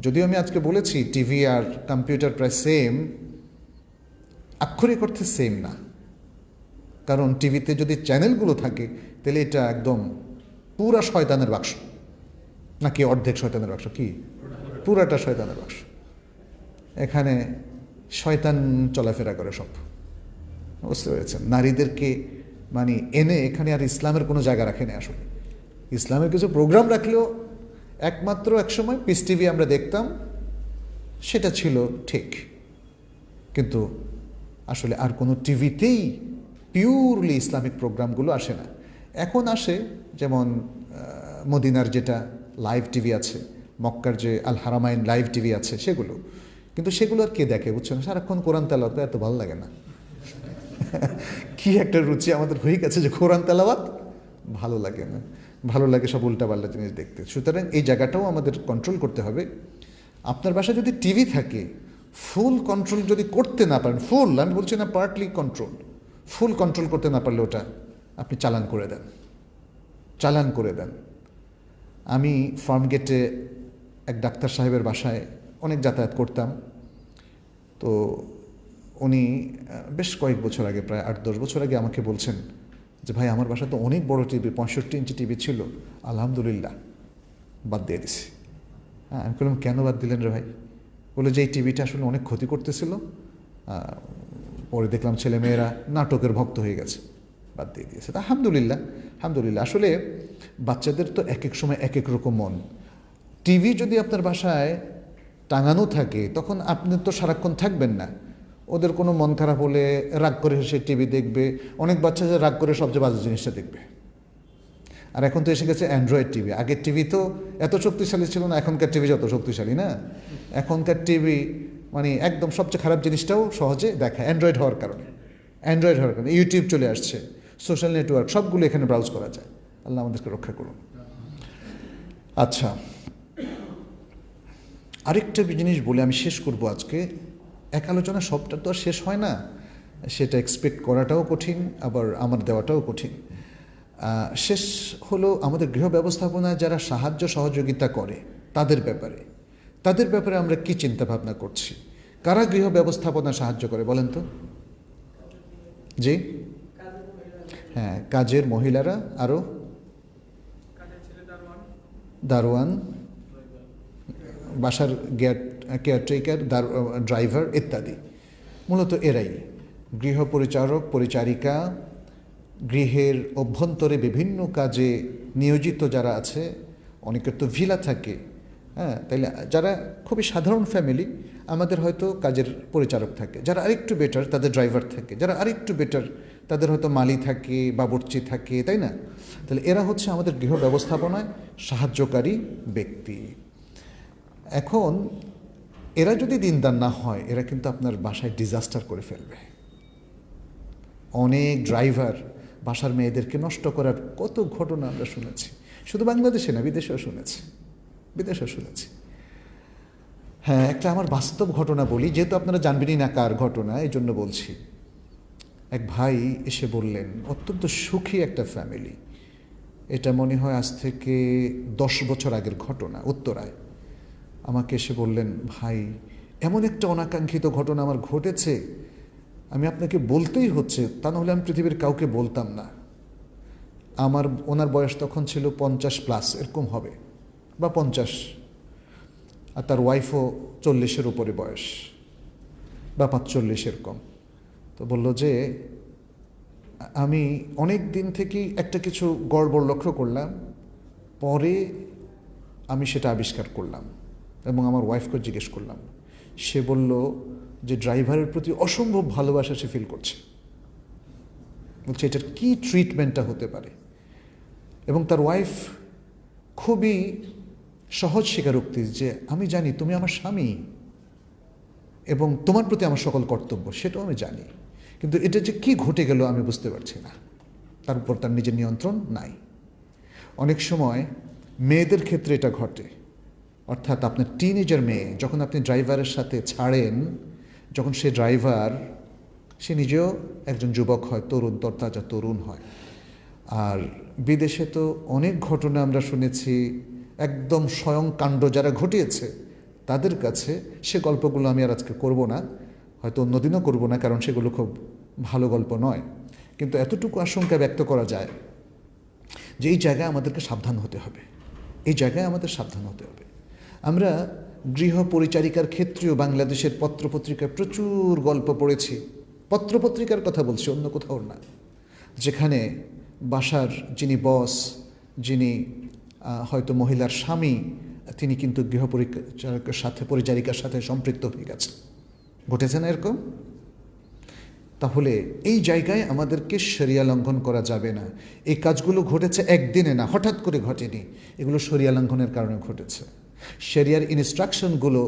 Speaker 1: যদিও আমি আজকে বলেছি টিভি আর কম্পিউটার প্রায় সেম, আক্ষরিক অর্থে সেম না, কারণ টিভিতে যদি চ্যানেলগুলো থাকে তাহলে এটা একদম পুরা শয়তানের বাক্স, নাকি অর্ধেক শয়তানের বাক্স, কি পুরাটা শয়তানের বাক্স। এখানে শয়তান চলাফেরা করে সব, বুঝতে পেরেছেন? নারীদেরকে মানে এনে এখানে আর ইসলামের কোনো জায়গা রাখে না। আসলে ইসলামের কিছু প্রোগ্রাম রাখলেও একমাত্র একসময় পিস টিভি আমরা দেখতাম, সেটা ছিল ঠিক, কিন্তু আসলে আর কোনো টিভিতেই পিওরলি ইসলামিক প্রোগ্রামগুলো আসে না। এখন আসে যেমন মদিনার যেটা লাইভ টিভি আছে, মক্কার যে আল হারামাইন লাইভ টিভি আছে সেগুলো, কিন্তু সেগুলো আর কে দেখে বুঝছেন? সারাক্ষণ কোরআন তেলাওয়াত এত ভালো লাগে না। কি একটা রুচি আমাদের হয়ে গেছে যে কোরআন তেলাওয়াত ভালো লাগে না, ভালো লাগে সব উল্টাপাল্টা জিনিস দেখতে। সুতরাং এই জায়গাটাও আমাদের কন্ট্রোল করতে হবে। আপনার বাসায় যদি টিভি থাকে, ফুল কন্ট্রোল যদি করতে না পারেন, ফুল আমি বলছি না পার্টলি কন্ট্রোল, ফুল কন্ট্রোল করতে না পারলে ওটা আপনি চালান করে দেন, চালান করে দেন। আমি ফার্ম গেটে এক ডাক্তার সাহেবের বাসায় অনেক যাতায়াত করতাম, তো উনি বেশ কয়েক বছর আগে, প্রায় 8-10 বছর আগে আমাকে বলছেন যে ভাই আমার বাসায় তো অনেক বড় টিভি, 65 ইঞ্চি টিভি ছিল, আলহামদুলিল্লাহ বাদ দিয়ে দিছি। হ্যাঁ, আমি বললাম কেন বাদ দিলেন রে ভাই? বলে যে এই টিভিটা আসলে অনেক ক্ষতি করতেছিল, পরে দেখলাম ছেলেমেয়েরা নাটকের ভক্ত হয়ে গেছে, বাদ দিয়ে দিয়েছে। তা আলহামদুলিল্লাহ, আলহামদুলিল্লাহ। আসলে বাচ্চাদের তো এক এক সময় এক এক রকম মন। টিভি যদি আপনার বাসায় টাঙানো থাকে তখন আপনি তো সারাক্ষণ থাকবেন না, ওদের কোনো মন খারাপ হলে রাগ করে সে টিভি দেখবে। অনেক বাচ্চা যে রাগ করে সবচেয়ে বাজে জিনিসটা দেখবে। আর এখন তো এসে গেছে অ্যান্ড্রয়েড টিভি। আগের টিভি তো এত শক্তিশালী ছিল না, এখনকার টিভি যত শক্তিশালী না। এখনকার টিভি মানে একদম সবচেয়ে খারাপ জিনিসটাও সহজে দেখা, অ্যান্ড্রয়েড হওয়ার কারণে। অ্যান্ড্রয়েড হওয়ার কারণে ইউটিউব চলে আসছে, সোশ্যাল নেটওয়ার্ক সবগুলো এখানে ব্রাউজ করা যায়। আল্লাহ আমাদেরকে রক্ষা করুন। আচ্ছা, আরেকটা জিনিস বলে আমি শেষ করব আজকে। এক আলোচনা সবটা তো আর শেষ হয় না, সেটা এক্সপেক্ট করাটাও কঠিন, আবার আমার দেওয়াটাও কঠিন। শেষ হলো আমাদের গৃহ ব্যবস্থাপনায় যারা সাহায্য সহযোগিতা করে তাদের ব্যাপারে আমরা কি চিন্তা ভাবনা করছি? কারা গৃহ ব্যবস্থাপনা সাহায্য করে বলেন তো? জি, হ্যাঁ, কাজের মহিলারা, আরও দারোয়ান, বাসার কেয়ারটেকার, ড্রাইভার ইত্যাদি। মূলত এরাই গৃহ পরিচারক, পরিচারিকা, গৃহের অভ্যন্তরে বিভিন্ন কাজে নিয়োজিত যারা আছে। অনেকের তো ভিলা থাকে, হ্যাঁ, তাইলে যারা খুবই সাধারণ ফ্যামিলি, আমাদের হয়তো কাজের পরিচারক থাকে, যারা আরেকটু বেটার তাদের ড্রাইভার থাকে, যারা আরেকটু বেটার তাদের হয়তো মালি থাকে, বাবুর্চি থাকে, তাই না? তাহলে এরা হচ্ছে আমাদের গৃহ ব্যবস্থাপনায় সাহায্যকারী ব্যক্তি। এখন এরা যদি দিনদার না হয়, এরা কিন্তু আপনার বাসায় ডিজাস্টার করে ফেলবে। অনেক ড্রাইভার বাসার মেয়েদেরকে নষ্ট করার কত ঘটনা আমরা শুনেছি, শুধু বাংলাদেশে না, বিদেশেও শুনেছি। হ্যাঁ, একটা আমার বাস্তব ঘটনা বলি, যেহেতু আপনারা জানবেনই না কার ঘটনা, এই জন্য বলছি। এক ভাই এসে বললেন, অত্যন্ত সুখী একটা ফ্যামিলি, এটা মনে হয় আজ থেকে 10 বছর আগের ঘটনা, উত্তরায়। আমাকে এসে বললেন, ভাই এমন একটা অনাকাঙ্ক্ষিত ঘটনা আমার ঘটেছে, আমি আপনাকে বলতেই হচ্ছে, তা নাহলে আমি পৃথিবীর কাউকে বলতাম না। ওনার বয়স তখন ছিল 50+ এরকম হবে, বা 50, আর তার ওয়াইফও 40-এর উপরে বয়স, বা 45 এরকম। তো বলল যে আমি অনেক দিন থেকেই একটা কিছু গড়বড় লক্ষ্য করলাম, পরে আমি সেটা আবিষ্কার করলাম এবং আমার ওয়াইফকে জিজ্ঞেস করলাম। সে বলল যে ড্রাইভারের প্রতি অসম্ভব ভালোবাসা সে ফিল করছে। বলছে এটার কী ট্রিটমেন্টটা হতে পারে। এবং তার ওয়াইফ খুবই সহজ স্বীকারোক্তি যে আমি জানি তুমি আমার স্বামী এবং তোমার প্রতি আমার সকল কর্তব্য, সেটাও আমি জানি, কিন্তু এটা যে কী ঘটে গেল আমি বুঝতে পারছি না। তার উপর তার নিজের নিয়ন্ত্রণ নাই। অনেক সময় মেয়েদের ক্ষেত্রে এটা ঘটে, অর্থাৎ আপনার টিনেজার মেয়ে যখন আপনি ড্রাইভারের সাথে ছাড়েন, যখন সে ড্রাইভার, সে নিজেও একজন যুবক হয়, তরুণ, তরতাজা তরুণ হয়। আর বিদেশে তো অনেক ঘটনা আমরা শুনেছি, একদম স্বয়ং কাণ্ড যারা ঘটিয়েছে তাদের কাছে। সে গল্পগুলো আমি আর আজকে করব না, হয়তো অন্যদিনও করব না, কারণ সেগুলো খুব ভালো গল্প নয়। কিন্তু এতটুকু আশঙ্কা ব্যক্ত করা যায় যে এই জায়গায় আমাদেরকে সাবধান হতে হবে, এই জায়গায় আমাদের সাবধান হতে হবে। আমরা গৃহ পরিচারিকার ক্ষেত্রেও বাংলাদেশের পত্রপত্রিকায় প্রচুর গল্প পড়েছি, পত্রপত্রিকার কথা বলছি, অন্য কোথাও না, যেখানে বাসার যিনি বস, যিনি হয়তো মহিলার স্বামী, তিনি কিন্তু গৃহ পরিচারিকার সাথে সম্পৃক্ত হয়ে গেছে। ঘটেছে না এরকম? তাহলে এই জায়গায় আমাদেরকে শরিয়া লঙ্ঘন করা যাবে না। এই কাজগুলো ঘটেছে একদিনে না, হঠাৎ করে ঘটেনি, এগুলো শরিয়া লঙ্ঘনের কারণে ঘটেছে। শরিয়ার ইনস্ট্রাকশনগুলো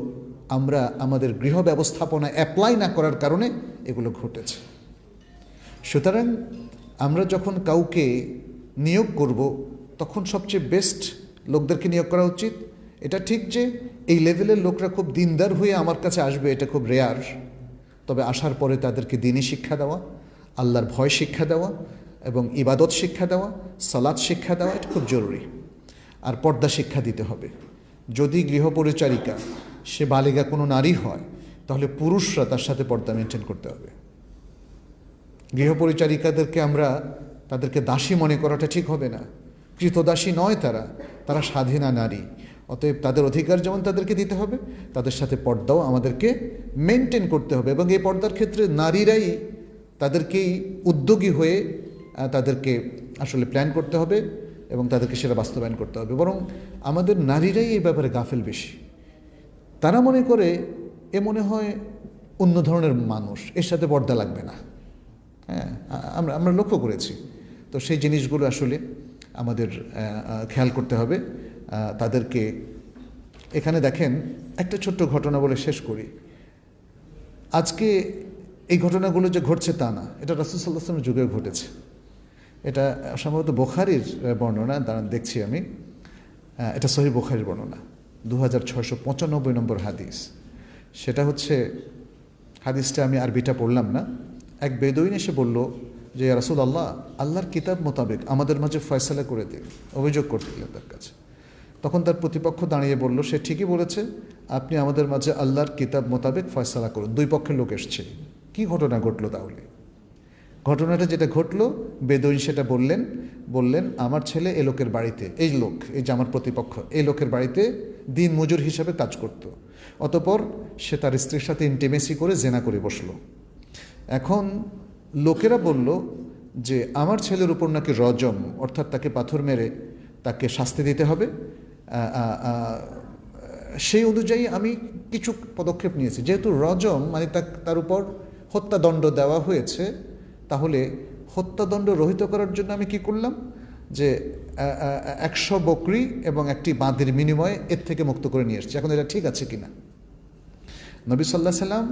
Speaker 1: আমরা আমাদের গৃহ ব্যবস্থাপনা অ্যাপ্লাই না করার কারণে এগুলো ঘটেছে। সুতরাং আমরা যখন কাউকে নিয়োগ করব তখন সবচেয়ে বেস্ট লোকদেরকে নিয়োগ করা উচিত। এটা ঠিক যে এই লেভেলের লোকরা খুব দিনদার হয়ে আমার কাছে আসবে, এটা খুব রেয়ার। তবে আসার পরে তাদেরকে দ্বীনি শিক্ষা দেওয়া, আল্লাহর ভয় শিক্ষা দেওয়া এবং ইবাদত শিক্ষা দেওয়া, সালাত শিক্ষা দেওয়া, এটা খুব জরুরি। আর পর্দা শিক্ষা দিতে হবে। যদি গৃহপরিচারিকা সে বালিগা কোনো নারী হয়, তাহলে পুরুষরা তার সাথে পর্দা মেনটেন করতে হবে। গৃহপরিচারিকাদেরকে আমরা তাদেরকে দাসী মনে করাটা ঠিক হবে না। কৃতদাসী নয়, তারা স্বাধীনা নারী। অতএব তাদের অধিকার যেমন তাদেরকে দিতে হবে, তাদের সাথে পর্দাও আমাদেরকে মেনটেন করতে হবে। এবং এই পর্দার ক্ষেত্রে নারীরাই তাদেরকেই উদ্যোগী হয়ে তাদেরকে আসলে প্ল্যান করতে হবে এবং তাদেরকে সেটা বাস্তবায়ন করতে হবে। বরং আমাদের নারীরাই এই ব্যাপারে গাফেল বেশি। তারা মনে করে এ মনে হয় অন্য ধরনের মানুষ, এর সাথে পর্দা লাগবে না। হ্যাঁ, আমরা লক্ষ্য করেছি। তো সেই জিনিসগুলো আসলে আমাদের খেয়াল করতে হবে তাদেরকে। এখানে দেখেন, একটা ছোট্ট ঘটনা বলে শেষ করি। আজকে এই ঘটনাগুলো যে ঘটছে তা না, এটা রাসূল সাল্লাল্লাহু আলাইহি ওয়াসাল্লামের যুগেও ঘটেছে। এটা সম্ভবত বুখারীর বর্ণনা, দাঁড়ান দেখছি আমি। এটা সহিহ বুখারীর বর্ণনা, 2695 নম্বর হাদিস। সেটা হচ্ছে, হাদিসটা আমি আরবিটা পড়লাম না। এক বেদুইন এসে বলল যে ইয়া রাসূলুল্লাহ, আল্লাহর কিতাব মোতাবেক আমাদের মাঝে ফয়সালা করে দিন, অভিযোগ করছিলেন তার কাছে। তখন তার প্রতিপক্ষ দাঁড়িয়ে বলল, সে ঠিকই বলেছে, আপনি আমাদের মাঝে আল্লাহর কিতাব মোতাবেক ফয়সালা করুন। দুই পক্ষের লোক এসছে। কি ঘটনা ঘটলো তাহলে? ঘটনাটা যেটা ঘটলো, বেদুইন সেটা বললেন আমার ছেলে এ লোকের বাড়িতে, এই লোক, এই যে আমার প্রতিপক্ষ, এই লোকের বাড়িতে দিন মজুর হিসাবে কাজ করত। অতঃপর সে তার স্ত্রীর সাথে ইন্টিমেসি করে জেনা করে বসলো। এখন লোকেরা বলল যে আমার ছেলের উপর নাকি রজম, অর্থাৎ তাকে পাথর মেরে তাকে শাস্তি দিতে হবে। সেই অনুযায়ী আমি কিছু পদক্ষেপ নিয়েছি। যেহেতু রজম মানে তার উপর হত্যাদণ্ড দেওয়া হয়েছে, তাহলে হত্যাদণ্ড রহিত করার জন্য আমি কি করলাম, যে 100 বকরি এবং একটি বাঁধের বিনিময়ে এর থেকে মুক্ত করে নিয়ে এসেছি। এখন এটা ঠিক আছে কিনা? নবী সাল্লাল্লাহু আলাইহি সাল্লাম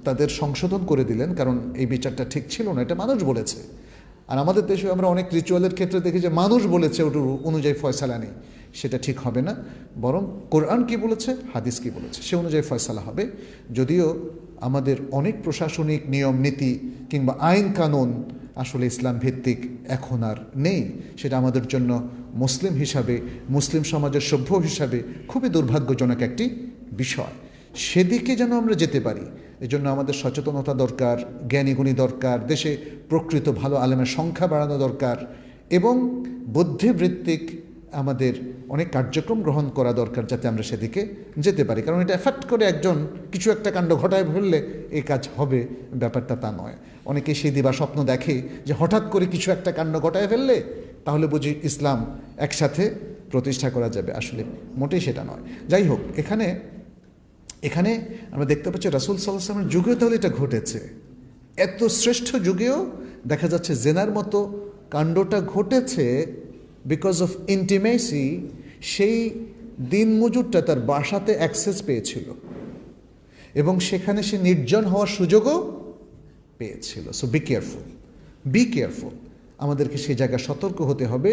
Speaker 1: তাদের সংশোধন করে দিলেন, কারণ এই বিচারটা ঠিক ছিল না, এটা মানুষ বলেছে। আর আমাদের দেশে আমরা অনেক রিচুয়ালের ক্ষেত্রে দেখি যে মানুষ বলেছে, ওটার অনুযায়ী ফয়সালা নেই। সেটা ঠিক হবে না, বরং কোরআন কি বলেছে, হাদিস কি বলেছে, সে অনুযায়ী ফয়সালা হবে। যদিও আমাদের অনেক প্রশাসনিক নিয়ম নীতি কিংবা আইন কানুন আসলে ইসলাম ভিত্তিক এখন আর নেই, সেটা আমাদের জন্য মুসলিম হিসাবে, মুসলিম সমাজের সভ্য হিসাবে খুবই দুর্ভাগ্যজনক একটি বিষয়। সেদিকে যেন আমরা যেতে পারি, এজন্য আমাদের সচেতনতা দরকার, জ্ঞানীগুণী দরকার, দেশে প্রকৃত ভালো আলেমের সংখ্যা বাড়ানো দরকার এবং বুদ্ধিবৃত্তিক আমাদের অনেক কার্যক্রম গ্রহণ করা দরকার, যাতে আমরা সেদিকে যেতে পারি। কারণ এটা এফেক্ট করে একজন কিছু একটা কাণ্ড ঘটায় ফেললে এই কাজ হবে, ব্যাপারটা তা নয়। অনেকে সেই দিবা স্বপ্ন দেখে যে হঠাৎ করে কিছু একটা কাণ্ড ঘটায় ফেললে তাহলে বুঝি ইসলাম একসাথে প্রতিষ্ঠা করা যাবে। আসলে মোটেই সেটা নয়। যাই হোক, এখানে আমরা দেখতে পাচ্ছি রাসূল সাল্লাল্লাহু আলাইহি ওয়াসাল্লামের যুগেও তাহলে এটা ঘটেছে। এত শ্রেষ্ঠ যুগেও দেখা যাচ্ছে জেনার মতো কাণ্ডটা ঘটেছে বিকজ অফ ইন্টিমেসি। সেই দিন মজুরটা তার বাসাতে অ্যাক্সেস পেয়েছিল এবং সেখানে সে নির্জন হওয়ার সুযোগও পেয়েছিল। So be careful. আমাদেরকে সেই জায়গায় সতর্ক হতে হবে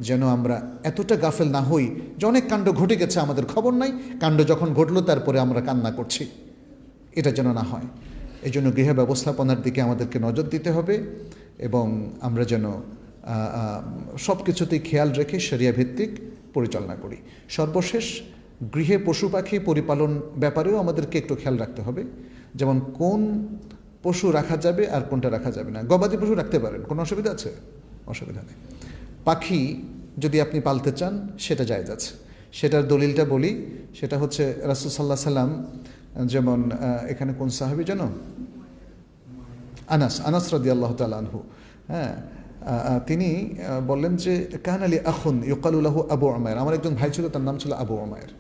Speaker 1: যেন আমরা এতটা গাফেল না হই যে অনেক কাণ্ড ঘটে গেছে, আমাদের খবর নাই, কাণ্ড যখন ঘটলো তারপরে আমরা কান্না করছি। এটা যেন না হয়। এই জন্য গৃহ ব্যবস্থাপনার দিকে আমাদেরকে নজর দিতে হবে এবং আমরা যেন সব কিছুতেই খেয়াল রেখে শরিয়া ভিত্তিক পরিচালনা করি। সর্বশেষ, গৃহে পশু পাখি পরিপালন ব্যাপারেও আমাদেরকে একটু খেয়াল রাখতে হবে, যেমন কোন পশু রাখা যাবে আর কোনটা রাখা যাবে না। গবাদি পশু রাখতে পারেন, কোনো অসুবিধা আছে? অসুবিধা নেই। পাখি যদি আপনি পালতে চান সেটা জায়েজ আছে। সেটার দলিলটা বলি, সেটা হচ্ছে রাসূল সাল্লাল্লাহু আলাইহি সাল্লাম, যেমন এখানে কোন সাহাবী যেন, আনাস রাদিয়াল্লাহু তাআলা আনহু, হ্যাঁ, তিনি বললেন যে কান আলী আখুন ইউকালু লাহু আবু উমাইর, আমার একজন ভাই ছিল, তার নাম ছিল আবু উমাইর।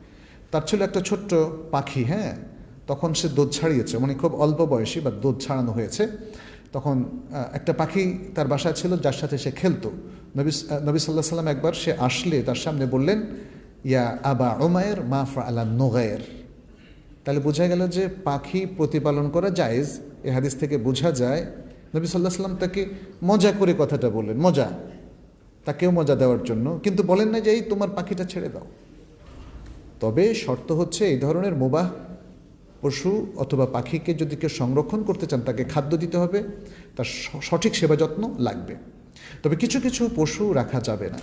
Speaker 1: তার ছিল একটা ছোট্ট পাখি, হ্যাঁ, তখন সে দুধ ছাড়িয়েছে, মানে খুব অল্প বয়সী বা দুধ ছাড়ানো হয়েছে। তখন একটা পাখি তার বাসায় ছিল যার সাথে সে খেলতো। নবী সাল্লাল্লাহু আলাইহি সাল্লাম একবার সে আসলে তার সামনে বললেন, ইয়া আবা উমাইর মা ফাআলা নুগাইর। তাহলে বোঝা গেল যে পাখি প্রতিপালন করা জায়েজ। এই হাদিস থেকে বোঝা যায় নবী সাল্লাল্লাহু আলাইহি সাল্লাম তাকে মজা করে কথাটা বললেন, মজা, তাকেও মজা দেওয়ার জন্য, কিন্তু বলেন না যে এই তোমার পাখিটা ছেড়ে দাও। তবে শর্ত হচ্ছে এই ধরনের মুবাহ পশু অথবা পাখিকে যদি কেউ সংরক্ষণ করতে চান তাকে খাদ্য দিতে হবে, তার সঠিক সেবা যত্ন লাগবে। তবে কিছু কিছু পশু রাখা যাবে না,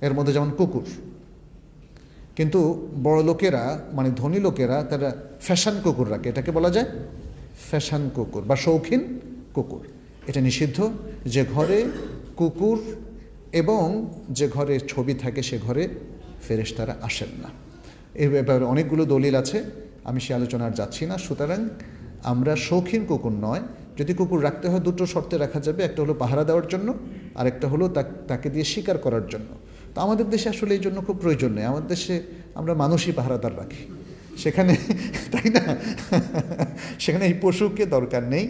Speaker 1: এর মধ্যে যেমন কুকুর। কিন্তু বড় লোকেরা, মানে ধনী লোকেরা, তারা ফ্যাশন কুকুর রাখে, এটাকে বলা যায় ফ্যাশন কুকুর বা শৌখিন কুকুর। এটা নিষিদ্ধ। যে ঘরে কুকুর এবং যে ঘরে ছবি থাকে সে ঘরে ফেরেশতারা আসেন না। এই ব্যাপারে অনেকগুলো দলিল আছে, আমি সে আলোচনার যাচ্ছি না। সুতরাং আমরা শৌখিন কুকুর নয়। যদি কুকুর রাখতে হয় দুটো শর্তে রাখা যাবে, একটা হলো পাহারা দেওয়ার জন্য, আর একটা হলো তাকে দিয়ে শিকার করার জন্য। তো আমাদের দেশে আসলে এই জন্য খুব প্রয়োজন নেই। আমাদের দেশে আমরা মানুষই পাহারাদার রাখি, সেখানে, তাই না? সেখানে এই পশুকে দরকার নেই।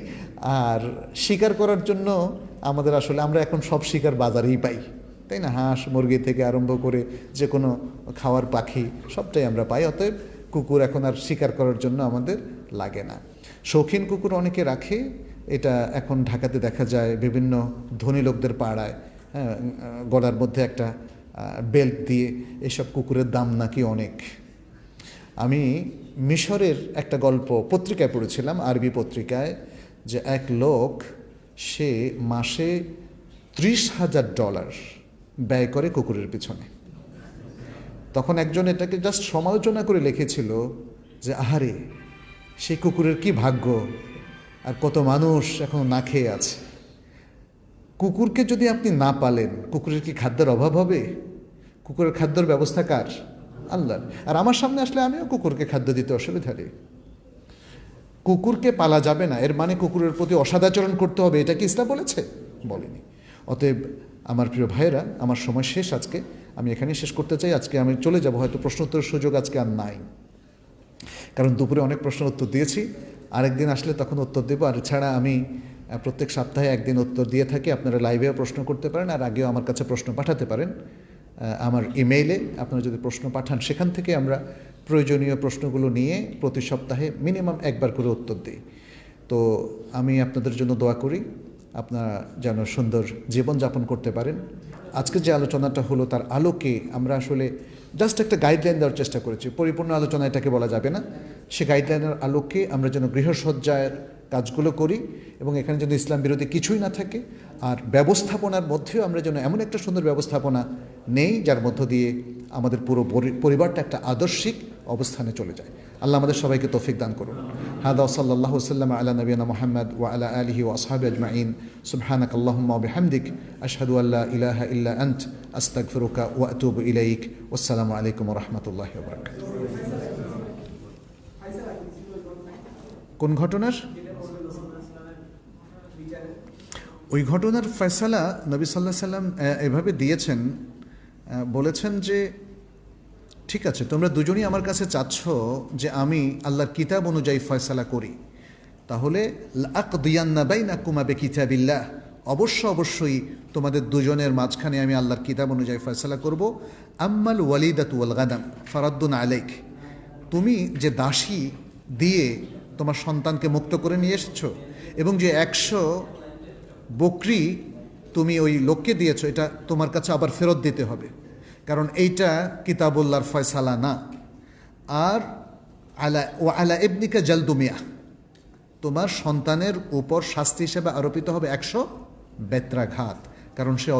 Speaker 1: আর শিকার করার জন্য আমাদের আসলে, আমরা এখন সব শিকার বাজারেই পাই, তাই না? হাঁস মুরগি থেকে আরম্ভ করে যে কোনো খাওয়ার পাখি সবটাই আমরা পাই। অতএব কুকুর এখন আর শিকার করার জন্য আমাদের লাগে না। শৌখিন কুকুর অনেকে রাখে, এটা এখন ঢাকাতে দেখা যায় বিভিন্ন ধনী লোকদের পাড়ায়, হ্যাঁ, গলার মধ্যে একটা বেল্ট দিয়ে। এসব কুকুরের দাম নাকি অনেক। আমি মিশরের একটা গল্প পত্রিকায় পড়েছিলাম, আরবি পত্রিকায়, যে এক লোক সে মাসে $30,000 ব্যয় করে কুকুরের পিছনে। তখন একজন এটাকে জাস্ট সমালোচনা করে লিখেছিল যে আহারে, সেই কুকুরের কি ভাগ্য, আর কত মানুষ এখন না খেয়ে আছে। কুকুরকে যদি আপনি না পালেন, কুকুরের কি খাদ্যের অভাব হবে? কুকুরের খাদ্যের ব্যবস্থা কার? আল্লাহর। আর আমার সামনে আসলে আমিও কুকুরকে খাদ্য দিতে অসুবিধা নেই। কুকুরকে পালা যাবে না এর মানে কুকুরের প্রতি অসদাচরণ করতে হবে, এটা কি ইসলাম বলেছে? বলেনি। অতএব আমার প্রিয় ভাইয়েরা, আমার সময় শেষ আজকে, আমি এখানেই শেষ করতে চাই। আজকে আমি চলে যাব, হয়তো প্রশ্নোত্তরের সুযোগ আজকে আর নাই, কারণ দুপুরে অনেক প্রশ্নের উত্তর দিয়েছি। আরেকদিন আসলে তখন উত্তর দেবো। আর এছাড়া আমি প্রত্যেক সপ্তাহে একদিন উত্তর দিয়ে থাকি। আপনারা লাইভেও প্রশ্ন করতে পারেন, আর আগেও আমার কাছে প্রশ্ন পাঠাতে পারেন। আমার ইমেইলে আপনারা যদি প্রশ্ন পাঠান, সেখান থেকে আমরা প্রয়োজনীয় প্রশ্নগুলো নিয়ে প্রতি সপ্তাহে মিনিমাম একবার করে উত্তর দিই। তো আমি আপনাদের জন্য দোয়া করি, আপনারা যেন সুন্দর জীবনযাপন করতে পারেন। আজকে যে আলোচনাটা হলো তার আলোকে আমরা আসলে জাস্ট একটা গাইডলাইন দেওয়ার চেষ্টা করেছি, পরিপূর্ণ আলোচনা এটাকে বলা যাবে না। সে গাইডলাইনের আলোকে আমরা যেন গৃহসজ্জার কাজগুলো করি এবং এখানে যেন ইসলাম বিরোধী কিছুই না থাকে। আর ব্যবস্থাপনার মধ্যেও আমরা যেন এমন একটা সুন্দর ব্যবস্থাপনা নেই যার মধ্য দিয়ে আমাদের পুরো পরিবারটা একটা আদর্শিক অবস্থানে চলে যায়। আল্লাহ আমাদের সবাইকে তৌফিক দান করুন। হাদা সাল্লাল্লাহু সাল্লাম আলা নবিয়িনা মুহাম্মদ ওয়া আলা আলিহি ওয়া আসহাবিহি আজমাইন। সুবহানাক আল্লাহুম্মা ওয়া বিহামদিক আশহাদু আল্লা ইলাহা ইল্লা আনত আস্তাগফিরুকা ওয়া আতুবু ইলাইক। ওয়াসসালামু আলাইকুম ওয়া রাহমাতুল্লাহি ওয়া বারাকাতুহু। কোন ঘটনার? ওই ঘটনার ফয়সালা নবী সাল্লাল্লাহু আলাইহি সাল্লাম এভাবে দিয়েছেন, বলেছেন যে ঠিক আছে, তোমরা দুজনই আমার কাছে চাচ্ছ যে আমি আল্লাহর কিতাব অনুযায়ী ফয়সালা করি, তাহলে লাকদিয়ান্না বাইনাকুমা বিকিতাবিল্লাহ, অবশ্যই তোমাদের দুজনের মাঝখানে আমি আল্লাহর কিতাব অনুযায়ী ফয়সালা করব। আম্মাল ওয়ালিদাতু ওয়াল গাদাম ফারাদ্দুন আলাইক, তুমি যে দাসী দিয়ে তোমার সন্তানকে মুক্ত করে নিয়ে এসেছো এবং যে 100 বকরি তুমি ওই লোককে দিয়েছো, এটা তোমার কাছে আবার ফেরত দিতে হবে, কারণ এইটা কিতাবুল্লাহর ফয়সালা না। আর আলা ইবনিকা জালদুমিয়া, তোমার সন্তানের উপর শাস্তি হিসেবে আরোপিত হবে 100 বেত্রাঘাত, কারণ সে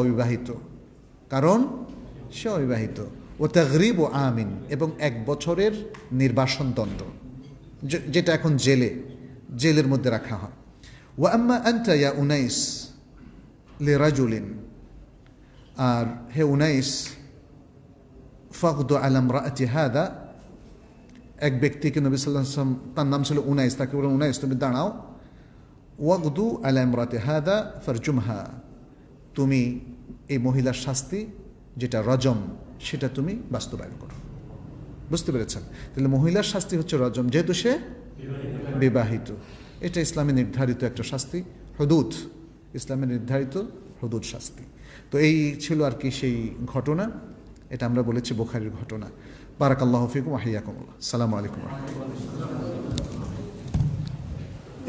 Speaker 1: অবিবাহিত। ও তাগরিব ও আমিন, এবং 1 বছরের নির্বাসন দণ্ড, যেটা এখন জেলের মধ্যে রাখা হয়। ওয়া আম্মা আনতা ইয়া উনাইস লিরাজুলিন, আর হে উনাইস, ফাকদু আলা ইমরাআতি হাদা, এক ব্যক্তিকে নবী সাল্লাল্লাহু আলাইহি ওয়াসাল্লাম, তার নাম ছিল উনাইস, তাকে বলেন উনাইস তুমি দাঁড়াও। ওয়াগদু আলা ইমরাতি হাদা ফারজুমহা, তুমি এই মহিলার শাস্তি যেটা রজম সেটা তুমি বাস্তবায়ন করো। বুঝতে পেরেছেন? তাহলে মহিলার শাস্তি হচ্ছে রজম, যেহেতু সে বিবাহিত। এটা ইসলামে নির্ধারিত একটা শাস্তি, হুদুদ, ইসলামে নির্ধারিত হুদুদ শাস্তি। তো এই ছিল আর কি সেই ঘটনা, এটা আমরা বলেছি বুখারীর ঘটনা। বারাকাল্লাহু ফিকুম ওয়া হাইয়াকুমুল্লাহ। আসসালামু আলাইকুম।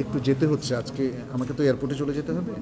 Speaker 1: একটু যেতে হচ্ছে আজকে, আমাকে তো এয়ারপোর্টে চলে যেতে হবে।